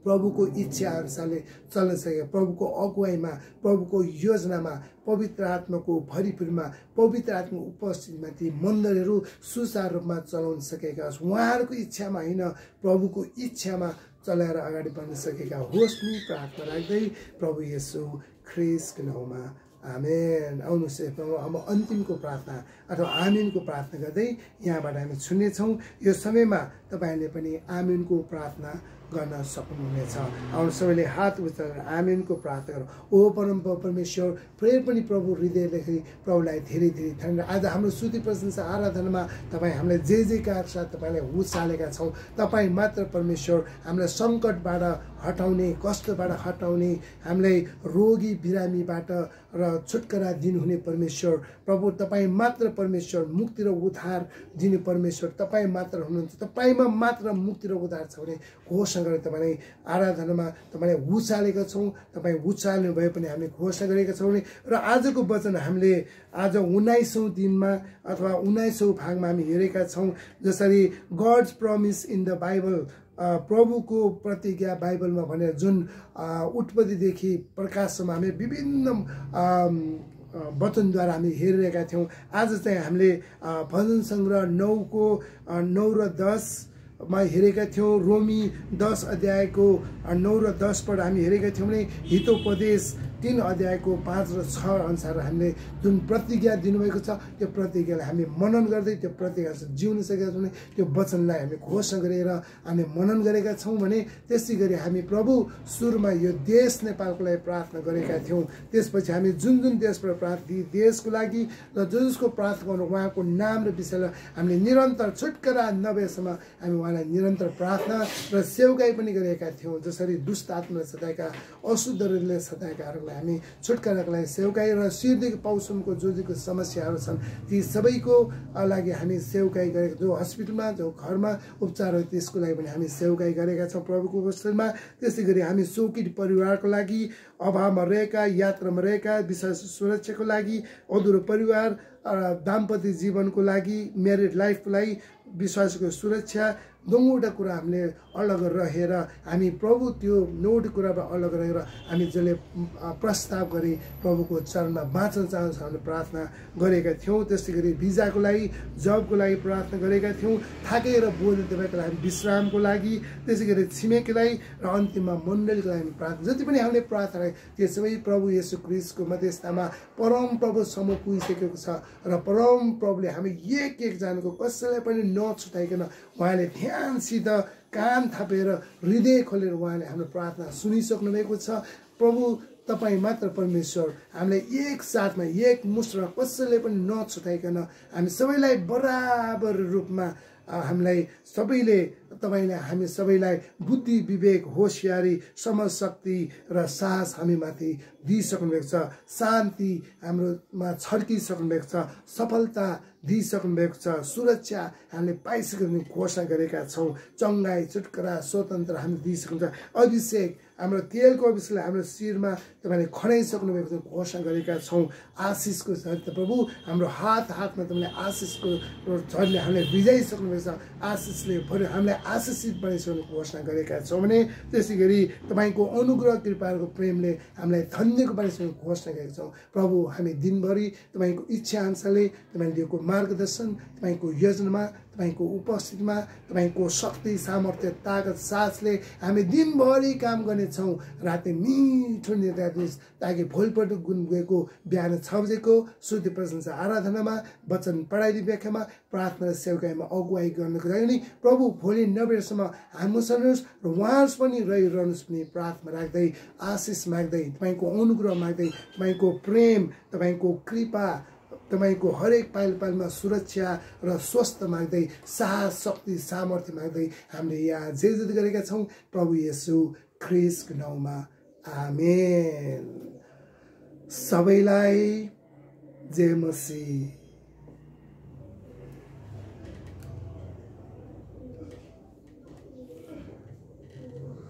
प्रभुको इच्छा अनुसारले चल्न सके प्रभुको अगुवाईमा प्रभुको योजनामा पवित्र आत्माको भरिपुरमा पवित्र आत्मा उपस्थितिमा ती मण्डलीहरू सुचारू रूपमा चलाउन सकेका होस्। उहाँहरूको इच्छामा होइन प्रभुको इच्छामा चलाएर अगाडि बढ्न सकेका होस् नि प्रार्थना राख्दै प्रभु येशू ख्रिस्टको नाउँमा आमेन। आउनुहोस् अब अन्तिमको प्रार्थना अथवा आमिनको प्रार्थना गर्दै यहाँबाट हामी छुनेछौँ। यो समयमा तपाईँहरूले पनि आमिनको प्रार्थना गर्न सक्नुहुनेछ। आउनु सबैले हात उचालेर आमिनको प्रार्थना गरौँ। ओ परमप्रभु परमेश्वर फेरि पनि प्रभु हृदयदेखि प्रभुलाई धेरै धेरै धन्यवाद। आज हाम्रो स्तुति प्रशंसा आराधनामा तपाईँ हामीलाई जे जयकार साथ तपाईँलाई उचालेका छौँ। तपाईँ मात्र परमेश्वर हामीलाई सङ्कटबाट हटाउने कष्टबाट हटाउने हामीलाई रोगी बिरामीबाट र छुटकारा दिनुहुने परमेश्वर प्रभु तपाईँ मात्र परमेश्वर मुक्ति र उद्धार दिने परमेश्वर तपाईँ मात्र हुनुहुन्छ। तपाईँमा मात्र मुक्ति र उद्धार छ भने घोषणा गरेर तपाईँलाई आराधनामा तपाईँलाई उचालेका छौँ। तपाईँ उचाल्नु भए पनि हामीले घोषणा गरेका छौँ भने र आजको वचन हामीले आज 19औं दिनमा अथवा 19औं भागमा हामी हेरेका छौँ। जसरी gods promise in the Bible, प्रभुको प्रतिज्ञा बाइबलमा भनेर जुन उत्पत्तिदेखि प्रकाशसम्म हामी विभिन्न वचनद्वारा हामी हेरिरहेका थियौँ। आज चाहिँ हामीले भजन सङ्ग्रह 9 र 10 मा हेरेका थियौँ। रोमी 10 अध्यायको 9 र 10 पढ हामी हेरेका थियौँ भने हितोपदेश 3 अध्यायको 5 र 6 अनुसार हामीले जुन प्रतिज्ञा दिनुभएको छ त्यो प्रतिज्ञालाई हामी मनन गर्दै त्यो प्रतिज्ञा जिउन सकेका छौँ भने त्यो वचनलाई हामी घोषणा गरेर हामी मनन गरेका छौँ भने त्यसै गरी हामी प्रभु सुरुमा यो देश नेपालको लागि प्रार्थना गरेका थियौँ। त्यसपछि हामी जुन जुन देशबाट प्रार्थना देशको लागि र जसको प्रार्थना गर्नु उहाँको नाम र विषयलाई हामीले निरन्तर छुटकारा नभएसम्म हामी उहाँलाई निरन्तर प्रार्थना र सेवकाई पनि गरेका थियौँ। जसरी दुष्ट आत्माले सताएका अशुद्धहरूले सताएकाहरूलाई हामी छुटकाराको लागि सेवकाई र शिरदेखि पाउसम्मको जो समस्याहरू छन् ती सबैको लागि हामी सेवकाई गरेका, जो हस्पिटलमा जो घरमा उपचार हो त्यसको लागि पनि हामी सेवकाई गरेका छौँ प्रभुको वचनमा। त्यसै गरी हामी शोकित परिवारको लागि, अभावमा रहेका, यात्रामा रहेका, विशेष सुरक्षाको लागि, अधुरो परिवार, दाम्पत्य जीवनको लागि, म्यारिड लाइफको लागि, विश्वासको सुरक्षा, 9वटा कुरा हामीले अलग रहेर हामी प्रभु त्यो 9वटा कुराबाट अलग रहेर हामी जसले प्रस्ताव गरी प्रभुको चरणमा बाँच्न चाहन्छ हामीले प्रार्थना गरेका थियौँ। त्यसै गरी भिजाको लागि, जबको लागि प्रार्थना गरेका थियौँ। थाकेर बोल्ने तपाईँको लागि विश्रामको लागि, त्यसै गरी छिमेकीलाई र अन्तिममा मण्डलीको लागि प्रार्थना। जति पनि हामीले प्रार्थना त्यो सबै प्रभु येशू ख्रीष्टको मध्यस्थतामा परम प्रभुसम्म पुगिसकेको छ र परम प्रभुले हामी एक एकजनाको कसैलाई पनि नछुटाइकन उहाँले ध्यानसित कान थापेर हृदय खोलेर उहाँले हाम्रो प्रार्थना सुनिसक्नु भएको छ। प्रभु तपाईँ मात्र परमेश्वर हामीले एक साथमा एक मुस्टमा कसैले पनि नछुटाइकन हामी सबैलाई बराबर रूपमा हामीलाई सबैले तपाईँले हामी सबैलाई बुद्धि, विवेक, होसियारी, समझशक्ति र साहस हामीमाथि दिइसक्नु भएको छ। शान्ति हाम्रोमा छर्किसक्नु भएको छ। सफलता दिइसक्नु भएको छ। सुरक्षा हामीले पाइसक्नु घोषणा गरेका छौँ। चङ्गाई, छुटकारा, स्वतन्त्र हामीले दिइसक्नु छ। अभिषेक, हाम्रो तेलको अभिषेकलाई हाम्रो शिरमा तपाईँले खनाइसक्नु भएको छ घोषणा गरेका छौँ। आशिषको झरी प्रभु हाम्रो हातमा तपाईँले आशिषको झरीले हामीले भिजाइसक्नु भएको छ। आशिषले भरि हामीलाई आशिषित बनाइसक्नु घोषणा गरेका छौँ भने त्यसै गरी तपाईँको अनुग्रह कृपाको प्रेमले हामीलाई धन्यको बनाइसक्नु घोषणा गरेका छौँ। प्रभु हामी दिनभरि तपाईँको इच्छा अनुसारले तपाईँले दिएको मार्गदर्शन, तपाईँको योजनामा, तपाईँको उपस्थितिमा, तपाईँको शक्ति, सामर्थ्य, ताकत, साहसले हामी दिनभरि काम गर्नेछौँ। राति मिठो निद्रा दिनुहोस् ताकि भोलिपल्ट गुण गएको बिहान 6 बजेको शुद्ध प्रशंसा आराधनामा, वचन पढाइदी व्याख्यामा, प्रार्थना र सेवकाईमा अगुवाई गर्नको लागि प्रभु भोलि 9 बजेसम्म हाम्रो सुन्नुहोस् र उहाँहरू पनि रहिरहनुहोस् पनि प्रार्थना राख्दै, आशिष माग्दै, तपाईँको अनुग्रह माग्दै, तपाईँको प्रेम, तपाईँको कृपा, तपाईँको हरेक पाइलमा सुरक्षा र स्वस्थ माग्दै, साहस, शक्ति, सामर्थ्य माग्दै हामीले यहाँ जे गरेका छौँ प्रभु येशू ख्रीष्टको नाउँमा। आमेन। सबैलाई जय मसीह।